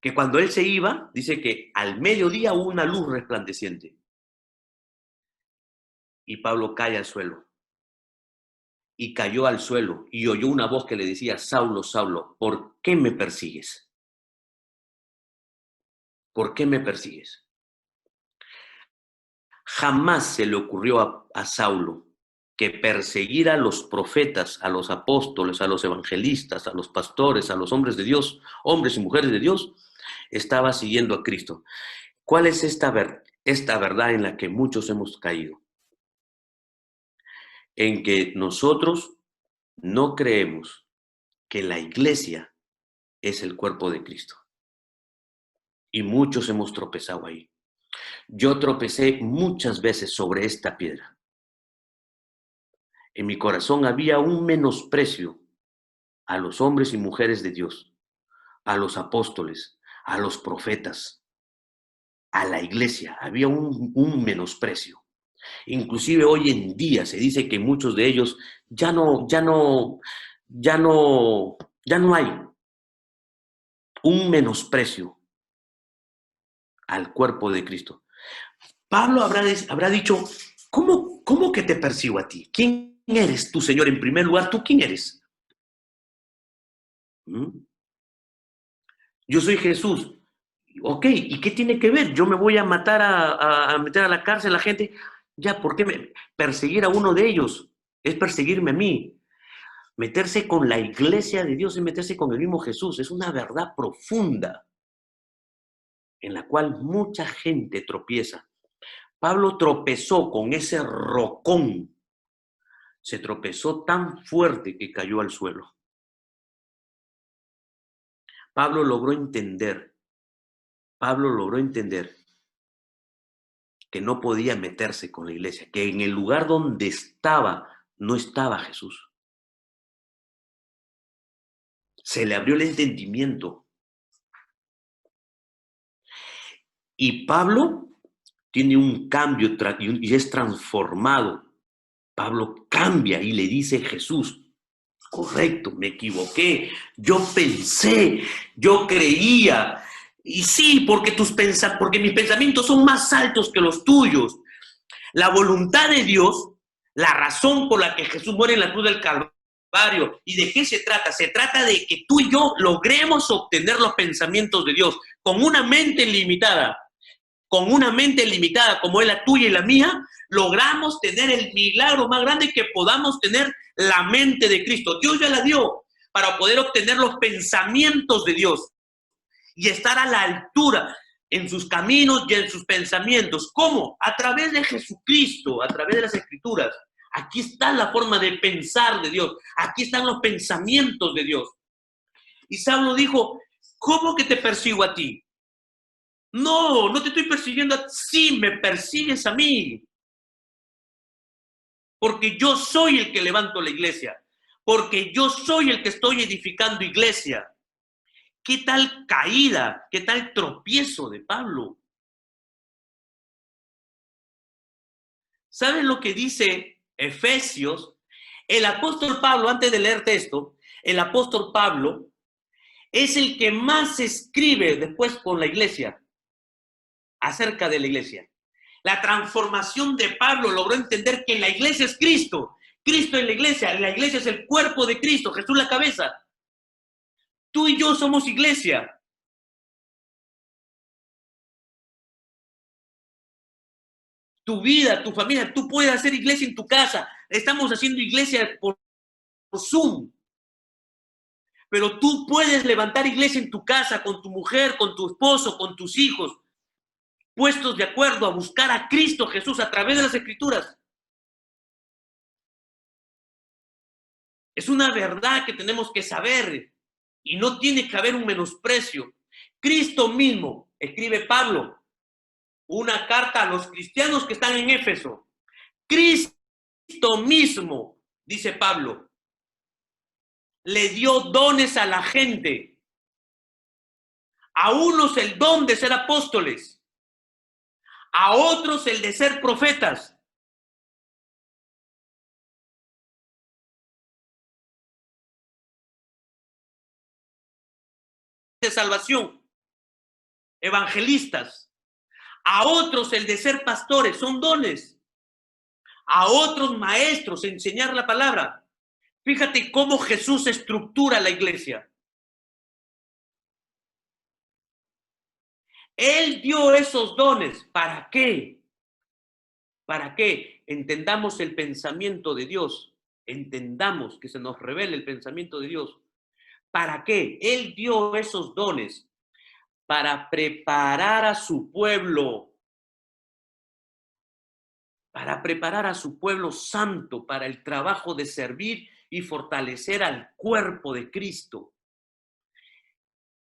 [SPEAKER 1] que cuando él se iba, dice que al mediodía hubo una luz resplandeciente. Y Pablo cae al suelo. Y cayó al suelo y oyó una voz que le decía: Saulo, Saulo, ¿por qué me persigues? ¿Por qué me persigues? Jamás se le ocurrió a Saulo que perseguir a los profetas, a los apóstoles, a los evangelistas, a los pastores, a los hombres de Dios, hombres y mujeres de Dios, estaba siguiendo a Cristo. ¿Cuál es esta verdad en la que muchos hemos caído? En que nosotros no creemos que la iglesia es el cuerpo de Cristo. Y muchos hemos tropezado ahí. Yo tropecé muchas veces sobre esta piedra. En mi corazón había un menosprecio a los hombres y mujeres de Dios, a los apóstoles, a los profetas, a la iglesia. Había un menosprecio. Inclusive hoy en día se dice que muchos de ellos ya no hay un menosprecio al cuerpo de Cristo. Pablo habrá dicho: ¿Cómo que te persigo a ti? ¿Quién eres tú, Señor? En primer lugar, ¿tú quién eres? Yo soy Jesús. Ok, ¿y qué tiene que ver? Yo me voy a matar, a meter a la cárcel a la gente. Ya, ¿por qué perseguir a uno de ellos? Es perseguirme a mí. Meterse con la iglesia de Dios es meterse con el mismo Jesús. Es una verdad profunda en la cual mucha gente tropieza. Pablo tropezó con ese rocón. Se tropezó tan fuerte que cayó al suelo. Pablo logró entender que no podía meterse con la iglesia, que en el lugar donde estaba no estaba Jesús. Se le abrió el entendimiento. Y Pablo tiene un cambio y es transformado. Pablo cambia y le dice a Jesús: correcto, me equivoqué, yo pensé, yo creía, y sí, porque mis pensamientos son más altos que los tuyos. La voluntad de Dios, la razón por la que Jesús muere en la cruz del Calvario, ¿y de qué se trata? Se trata de que tú y yo logremos obtener los pensamientos de Dios con una mente limitada. Con una mente limitada como es la tuya y la mía, logramos tener el milagro más grande, que podamos tener la mente de Cristo. Dios ya la dio para poder obtener los pensamientos de Dios y estar a la altura en sus caminos y en sus pensamientos. ¿Cómo? A través de Jesucristo, a través de las Escrituras. Aquí está la forma de pensar de Dios. Aquí están los pensamientos de Dios. Y Saulo dijo: ¿cómo que te persigo a ti? No, no te estoy persiguiendo a ti. Sí, me persigues a mí. Porque yo soy el que levanto la iglesia. Porque yo soy el que estoy edificando iglesia. ¿Qué tal caída? ¿Qué tal tropiezo de Pablo? ¿Saben lo que dice Efesios? El apóstol Pablo, antes de leerte esto, el apóstol Pablo es el que más escribe después con la iglesia, acerca de la iglesia. La transformación de Pablo logró entender que la iglesia es Cristo. Cristo es la iglesia es el cuerpo de Cristo, Jesús la cabeza. Tú y yo somos iglesia. Tu vida, tu familia, tú puedes hacer iglesia en tu casa. Estamos haciendo iglesia por Zoom. Pero tú puedes levantar iglesia en tu casa, con tu mujer, con tu esposo, con tus hijos, puestos de acuerdo a buscar a Cristo Jesús a través de las Escrituras. Es una verdad que tenemos que saber y no tiene que haber un menosprecio. Cristo mismo, escribe Pablo, una carta a los cristianos que están en Éfeso. Cristo mismo, dice Pablo, le dio dones a la gente. A unos el don de ser apóstoles, a otros el de ser profetas, de salvación, evangelistas. A otros el de ser pastores, son dones. A otros maestros, enseñar la palabra. Fíjate cómo Jesús estructura la iglesia. Él dio esos dones. ¿Para qué? ¿Para qué? Entendamos el pensamiento de Dios. Entendamos que se nos revele el pensamiento de Dios. ¿Para qué? Él dio esos dones para preparar a su pueblo. Para preparar a su pueblo santo para el trabajo de servir y fortalecer al cuerpo de Cristo.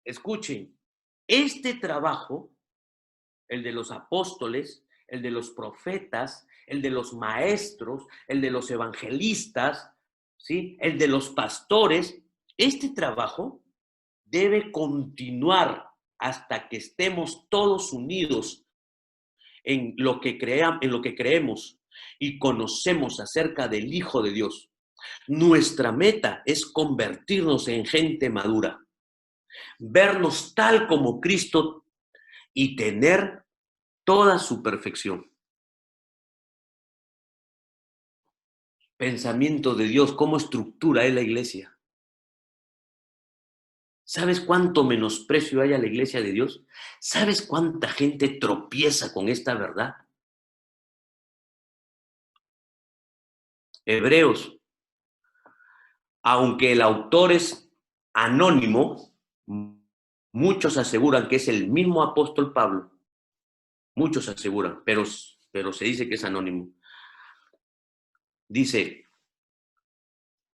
[SPEAKER 1] Escuchen, este trabajo, el de los apóstoles, el de los profetas, el de los maestros, el de los evangelistas, ¿sí? El de los pastores, este trabajo debe continuar hasta que estemos todos unidos en lo que creemos y conocemos acerca del Hijo de Dios. Nuestra meta es convertirnos en gente madura, vernos tal como Cristo y tener toda su perfección. Pensamiento de Dios, ¿cómo estructura Él la iglesia? ¿Sabes cuánto menosprecio hay a la iglesia de Dios? ¿Sabes cuánta gente tropieza con esta verdad? Hebreos, aunque el autor es anónimo, muchos aseguran que es el mismo apóstol Pablo. Muchos aseguran, pero se dice que es anónimo. Dice,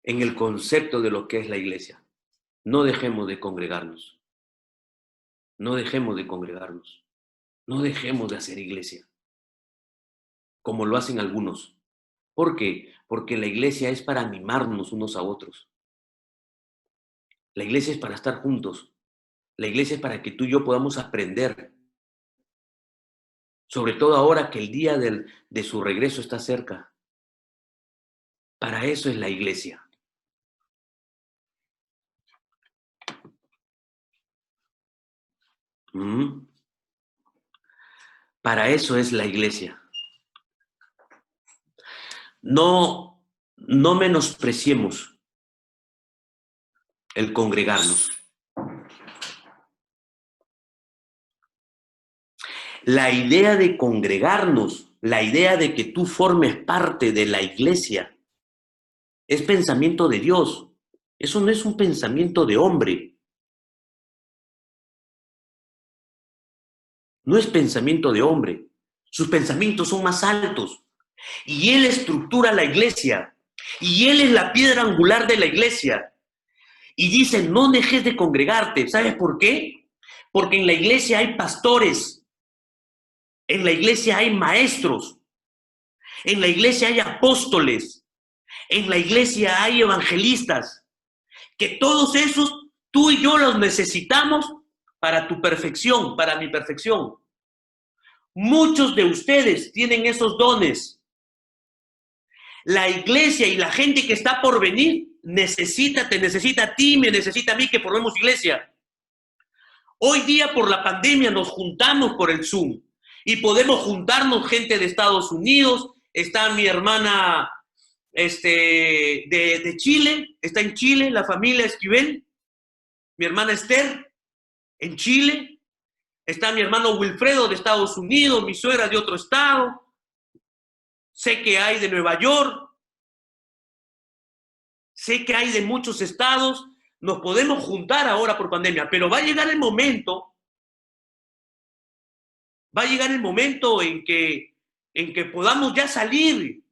[SPEAKER 1] en el concepto de lo que es la iglesia, no dejemos de congregarnos. No dejemos de congregarnos. No dejemos de hacer iglesia, como lo hacen algunos. ¿Por qué? Porque la iglesia es para animarnos unos a otros. La iglesia es para estar juntos. La iglesia es para que tú y yo podamos aprender. Sobre todo ahora que el día de su regreso está cerca. Para eso es la iglesia. Para eso es la iglesia. No menospreciemos el congregarnos. La idea de congregarnos, la idea de que tú formes parte de la iglesia, es pensamiento de Dios. Eso no es un pensamiento de hombre. No es pensamiento de hombre. Sus pensamientos son más altos. Y Él estructura la iglesia. Y Él es la piedra angular de la iglesia. Y dice, no dejes de congregarte. ¿Sabes por qué? Porque en la iglesia hay pastores. En la iglesia hay maestros. En la iglesia hay apóstoles. En la iglesia hay evangelistas. Que todos esos, tú y yo los necesitamos para tu perfección, para mi perfección. Muchos de ustedes tienen esos dones. La iglesia y la gente que está por venir te necesita a ti, me necesita a mí que formemos iglesia. Hoy día por la pandemia nos juntamos por el Zoom y podemos juntarnos gente de Estados Unidos. Está mi hermana de Chile, está en Chile, la familia Esquivel, mi hermana Esther en Chile, está mi hermano Wilfredo de Estados Unidos, mi suegra de otro estado, sé que hay de Nueva York, sé que hay de muchos estados. Nos podemos juntar ahora por pandemia, pero va a llegar el momento en que podamos ya salir.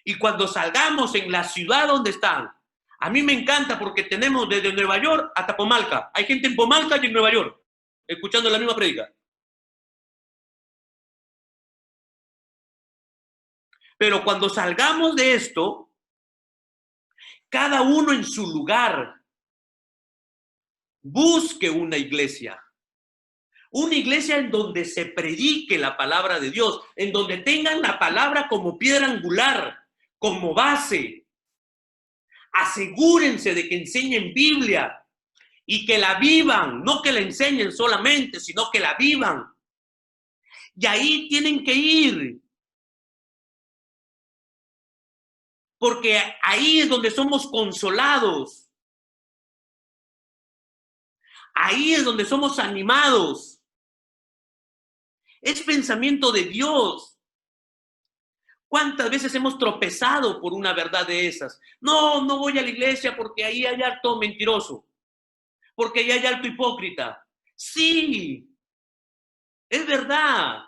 [SPEAKER 1] Y cuando salgamos en la ciudad donde están, a mí me encanta porque tenemos desde Nueva York hasta Pomalca. Hay gente en Pomalca y en Nueva York, escuchando la misma prédica. Pero cuando salgamos de esto, cada uno en su lugar busque una iglesia. Una iglesia en donde se predique la palabra de Dios, en donde tengan la palabra como piedra angular, como base. Asegúrense de que enseñen Biblia, y que la vivan, no que la enseñen solamente, sino que la vivan. Y ahí tienen que ir, porque ahí es donde somos consolados, ahí es donde somos animados. Es pensamiento de Dios. ¿Cuántas veces hemos tropezado por una verdad de esas? No, no voy a la iglesia porque ahí hay alto mentiroso, porque ahí hay alto hipócrita. Sí, es verdad,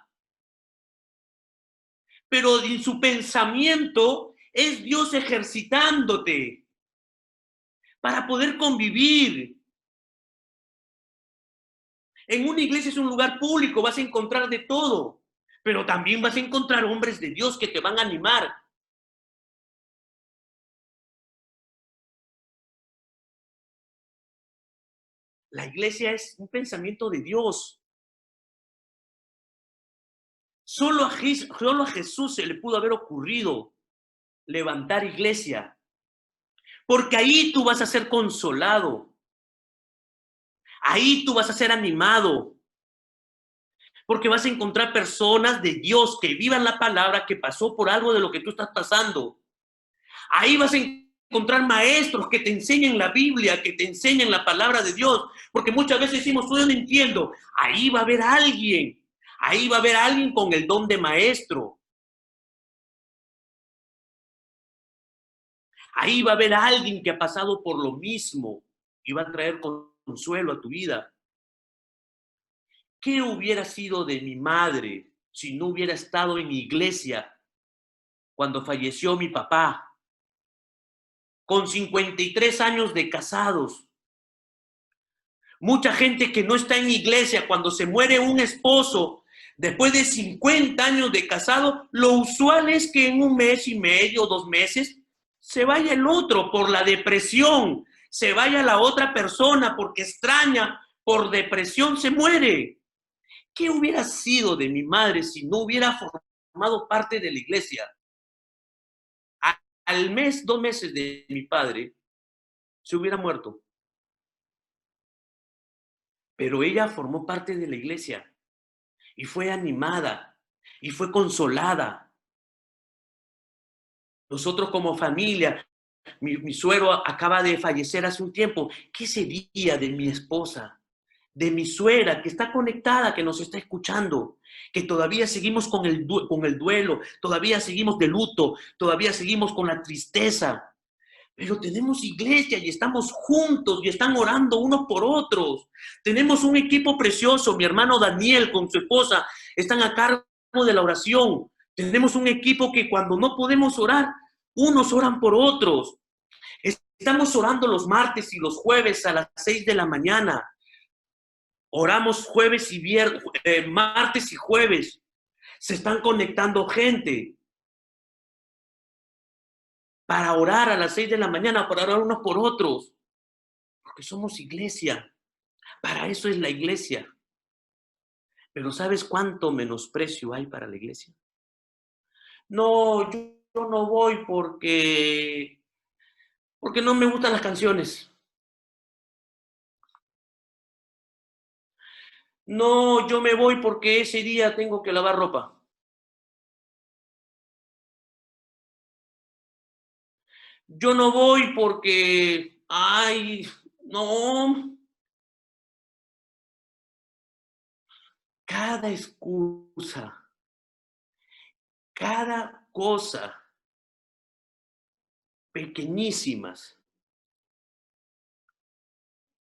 [SPEAKER 1] pero en su pensamiento es Dios ejercitándote para poder convivir. En una iglesia es un lugar público, vas a encontrar de todo, pero también vas a encontrar hombres de Dios que te van a animar. La iglesia es un pensamiento de Dios. Solo a Jesús se le pudo haber ocurrido levantar iglesia, porque ahí tú vas a ser consolado, ahí tú vas a ser animado, porque vas a encontrar personas de Dios que vivan la palabra, que pasó por algo de lo que tú estás pasando. Ahí vas a encontrar maestros que te enseñen la Biblia, que te enseñen la palabra de Dios, porque muchas veces decimos, yo no entiendo. Ahí va a haber alguien con el don de maestro. Ahí va a haber alguien que ha pasado por lo mismo y va a traer consuelo a tu vida. ¿Qué hubiera sido de mi madre si no hubiera estado en mi iglesia cuando falleció mi papá? Con 53 años de casados. Mucha gente que no está en iglesia, cuando se muere un esposo, después de 50 años de casado, lo usual es que en un mes y medio, 2 meses, se vaya el otro por la depresión, se vaya la otra persona porque extraña, por depresión se muere. ¿Qué hubiera sido de mi madre si no hubiera formado parte de la iglesia? Al mes, 2 meses de mi padre, se hubiera muerto. Pero ella formó parte de la iglesia y fue animada y fue consolada. Nosotros como familia, mi suegro acaba de fallecer hace un tiempo. ¿Qué sería de mi esposa, de mi suegra que está conectada, que nos está escuchando, que todavía seguimos con el duelo, todavía seguimos de luto, todavía seguimos con la tristeza? Pero tenemos iglesia y estamos juntos y están orando unos por otros. Tenemos un equipo precioso. Mi hermano Daniel con su esposa están a cargo de la oración. Tenemos un equipo que cuando no podemos orar, unos oran por otros. Estamos orando los martes y los jueves a las 6 de la mañana. Oramos jueves y viernes, martes y jueves. Se están conectando gente para orar a las 6 de la mañana, para orar unos por otros, porque somos iglesia. Para eso es la iglesia. Pero ¿sabes cuánto menosprecio hay para la iglesia? No, yo no voy porque no me gustan las canciones. No, yo me voy porque ese día tengo que lavar ropa. Yo no voy porque, ay, no. Cada excusa, cada cosa, pequeñísimas,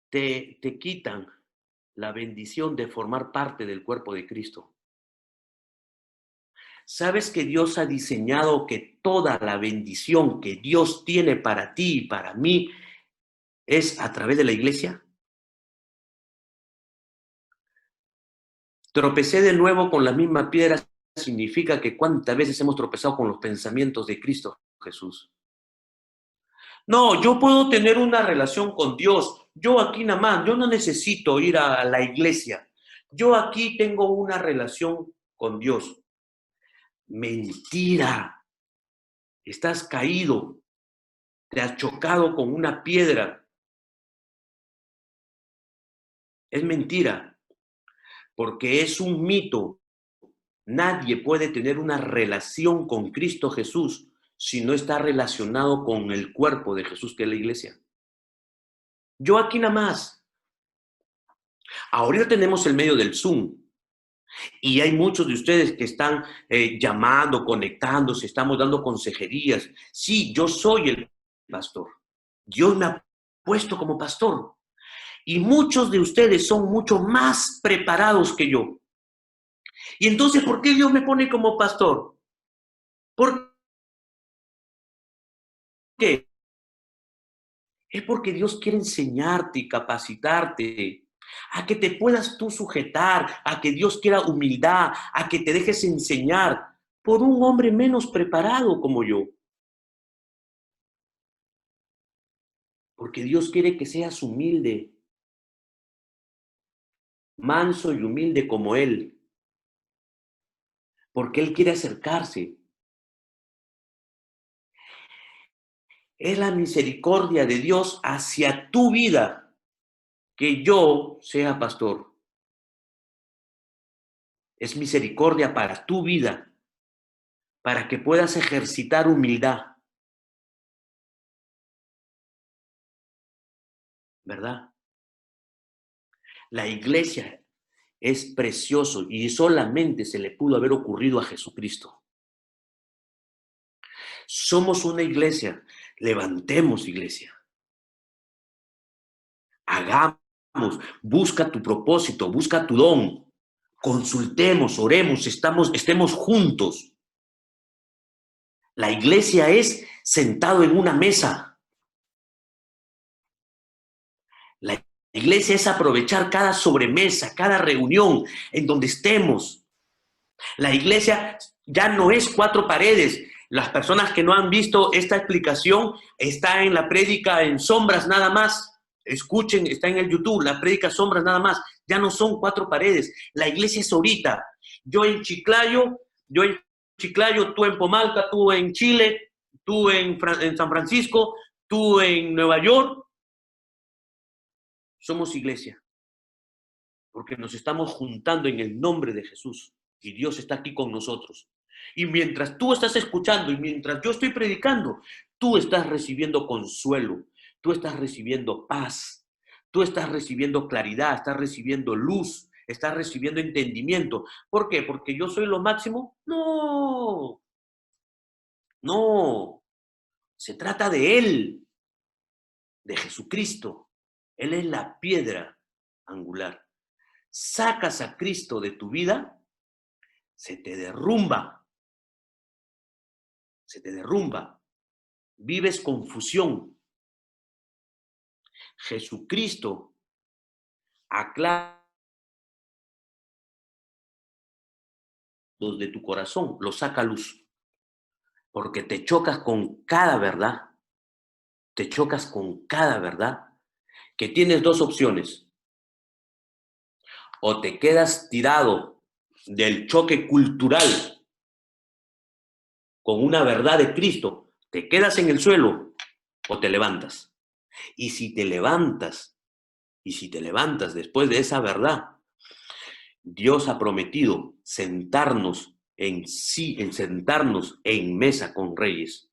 [SPEAKER 1] te quitan la bendición de formar parte del cuerpo de Cristo. ¿Sabes que Dios ha diseñado que toda la bendición que Dios tiene para ti y para mí es a través de la iglesia? Tropecé de nuevo con la misma piedra significa que cuántas veces hemos tropezado con los pensamientos de Cristo Jesús. No, yo puedo tener una relación con Dios. Yo aquí nada más, yo no necesito ir a la iglesia. Yo aquí tengo una relación con Dios. Mentira. Estás caído. Te has chocado con una piedra. Es mentira, porque es un mito. Nadie puede tener una relación con Cristo Jesús si no está relacionado con el cuerpo de Jesús, que es la iglesia. Yo aquí nada más. Ahorita tenemos el medio del Zoom y hay muchos de ustedes que están llamando, conectándose, estamos dando consejerías. Sí, yo soy el pastor. Dios me ha puesto como pastor y muchos de ustedes son mucho más preparados que yo. Y entonces, ¿por qué Dios me pone como pastor? ¿Por qué? Es porque Dios quiere enseñarte y capacitarte a que te puedas tú sujetar, a que Dios quiera humildad, a que te dejes enseñar por un hombre menos preparado como yo. Porque Dios quiere que seas humilde, manso y humilde como Él. Porque Él quiere acercarse. Es la misericordia de Dios hacia tu vida que yo sea pastor. Es misericordia para tu vida, para que puedas ejercitar humildad, ¿verdad? La iglesia es precioso y solamente se le pudo haber ocurrido a Jesucristo. Somos una iglesia, levantemos iglesia, hagamos, busca tu propósito, busca tu don, consultemos, oremos, estemos juntos. La iglesia es sentado en una mesa. La iglesia es aprovechar cada sobremesa, cada reunión en donde estemos. La iglesia ya no es cuatro paredes. Las personas que no han visto esta explicación, está en la prédica en sombras nada más. Escuchen, está en el YouTube, la prédica sombras nada más. Ya no son cuatro paredes. La iglesia es ahorita. Yo en Chiclayo, tú en Pomalca, tú en Chile, tú en San Francisco, tú en Nueva York. Somos iglesia, porque nos estamos juntando en el nombre de Jesús y Dios está aquí con nosotros. Y mientras tú estás escuchando y mientras yo estoy predicando, tú estás recibiendo consuelo, tú estás recibiendo paz, tú estás recibiendo claridad, estás recibiendo luz, estás recibiendo entendimiento. ¿Por qué? ¿Porque yo soy lo máximo? No, no, se trata de Él, de Jesucristo. Él es la piedra angular. Sacas a Cristo de tu vida, se te derrumba, se te derrumba. Vives confusión. Jesucristo aclara los de tu corazón, los saca a luz, porque te chocas con cada verdad, te chocas con cada verdad, que tienes dos opciones. O te quedas tirado del choque cultural con una verdad de Cristo, te quedas en el suelo o te levantas. Y si te levantas, después de esa verdad, Dios ha prometido sentarnos sentarnos en mesa con reyes.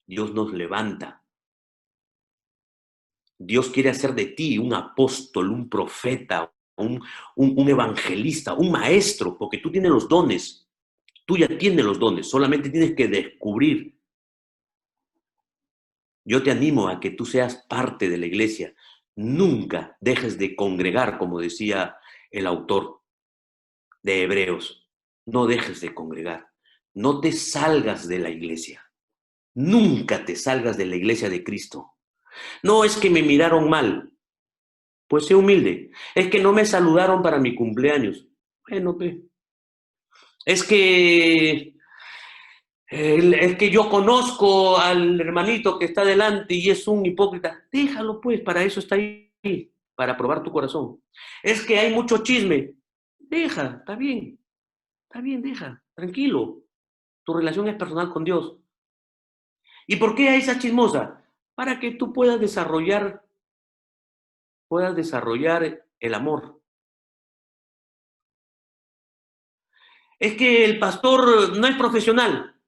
[SPEAKER 1] Dios nos levanta. Dios quiere hacer de ti un apóstol, un profeta, un evangelista, un maestro, porque tú tienes los dones. Tú ya tienes los dones, solamente tienes que descubrir. Yo te animo a que tú seas parte de la iglesia. Nunca dejes de congregar, como decía el autor de Hebreos. No dejes de congregar. No te salgas de la iglesia. Nunca te salgas de la iglesia de Cristo. No es que me miraron mal. Pues sé humilde. Es que no me saludaron para mi cumpleaños. Bueno, es que es que yo conozco al hermanito que está delante y es un hipócrita. Déjalo pues, para eso está ahí, para probar tu corazón. Es que hay mucho chisme. Deja, está bien, deja, tranquilo. Tu relación es personal con Dios. ¿Y por qué hay esa chismosa? Para que tú puedas desarrollar el amor. Es que el pastor no es profesional.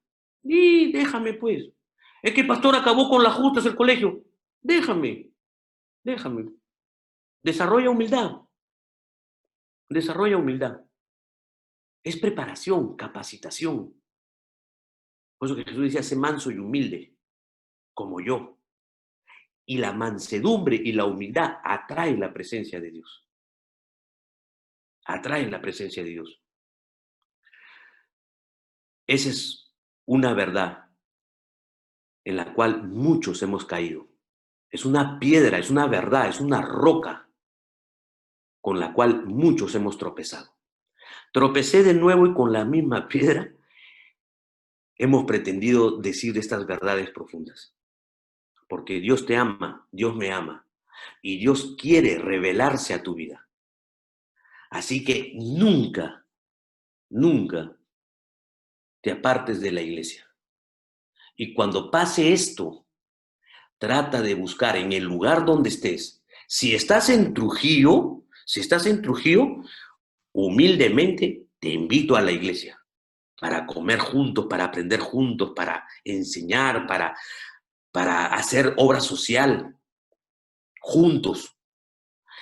[SPEAKER 1] Y déjame pues. Es que el pastor acabó con las justas del colegio. Déjame. Desarrolla humildad. Desarrolla humildad. Es preparación, capacitación. Por eso que Jesús decía, sé manso y humilde, como yo. Y la mansedumbre y la humildad atraen la presencia de Dios. Atraen la presencia de Dios. Esa es una verdad en la cual muchos hemos caído. Es una piedra, es una verdad, es una roca con la cual muchos hemos tropezado. Tropecé de nuevo y con la misma piedra hemos pretendido decir estas verdades profundas. Porque Dios te ama, Dios me ama y Dios quiere revelarse a tu vida. Así que nunca te apartes de la iglesia. Y cuando pase esto, trata de buscar en el lugar donde estés. Si estás en Trujillo, humildemente te invito a la iglesia para comer juntos, para aprender juntos, para enseñar, para hacer obra social juntos.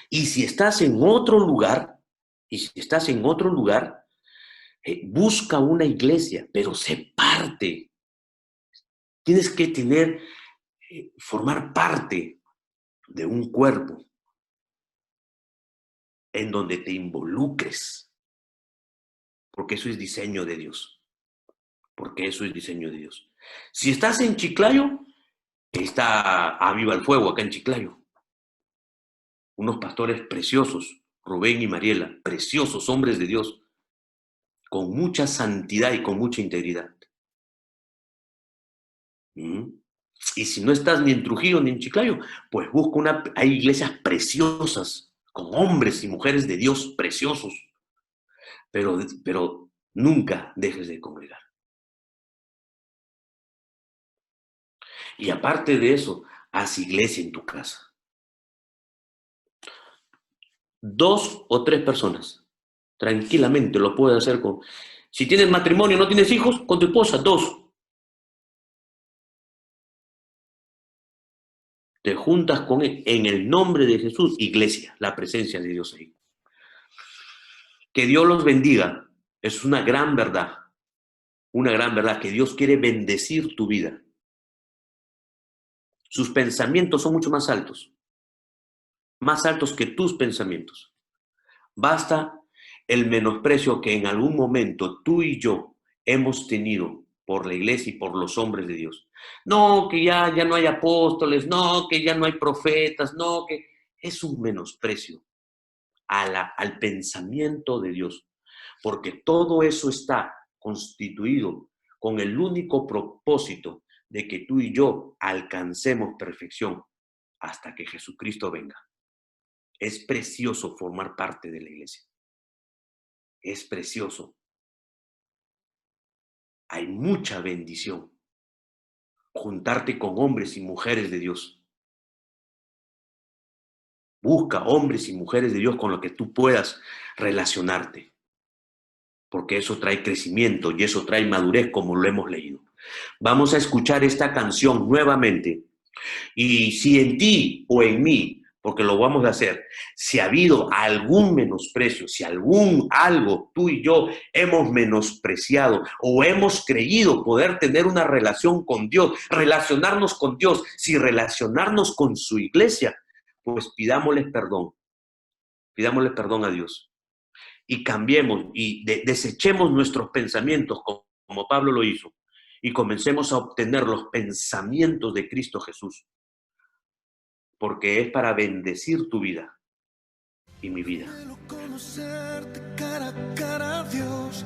[SPEAKER 1] Y si estás en otro lugar, busca una iglesia, pero sé parte. Tienes que formar parte de un cuerpo en donde te involucres, porque eso es diseño de Dios. Si estás en Chiclayo, está Aviva el Fuego acá en Chiclayo. Unos pastores preciosos, Rubén y Mariela, preciosos hombres de Dios, con mucha santidad y con mucha integridad. Y si no estás ni en Trujillo ni en Chiclayo, pues hay iglesias preciosas, con hombres y mujeres de Dios preciosos, pero nunca dejes de congregar. Y aparte de eso, haz iglesia en tu casa. 2 o 3 personas, tranquilamente lo puedes hacer con... Si tienes matrimonio, no tienes hijos, con tu esposa, 2. Te juntas con él en el nombre de Jesús, iglesia, la presencia de Dios ahí. Que Dios los bendiga. Es una gran verdad, que Dios quiere bendecir tu vida. Sus pensamientos son mucho más altos que tus pensamientos. Basta el menosprecio que en algún momento tú y yo hemos tenido por la iglesia y por los hombres de Dios. No, que ya no hay apóstoles, no, que ya no hay profetas, no, que es un menosprecio al pensamiento de Dios, porque todo eso está constituido con el único propósito de que tú y yo alcancemos perfección hasta que Jesucristo venga. Es precioso formar parte de la iglesia. Es precioso. Hay mucha bendición. Juntarte con hombres y mujeres de Dios. Busca hombres y mujeres de Dios con los que tú puedas relacionarte. Porque eso trae crecimiento y eso trae madurez, como lo hemos leído. Vamos a escuchar esta canción nuevamente. Y si en ti o en mí, porque lo vamos a hacer, si ha habido algún menosprecio, si algo tú y yo hemos menospreciado o hemos creído poder tener una relación con Dios, relacionarnos con Dios, si relacionarnos con su iglesia, pues pidámosle perdón a Dios y cambiemos y desechemos nuestros pensamientos como Pablo lo hizo y comencemos a obtener los pensamientos de Cristo Jesús, porque es para bendecir tu vida y mi vida.
[SPEAKER 2] Conocerte cara a cara, Dios,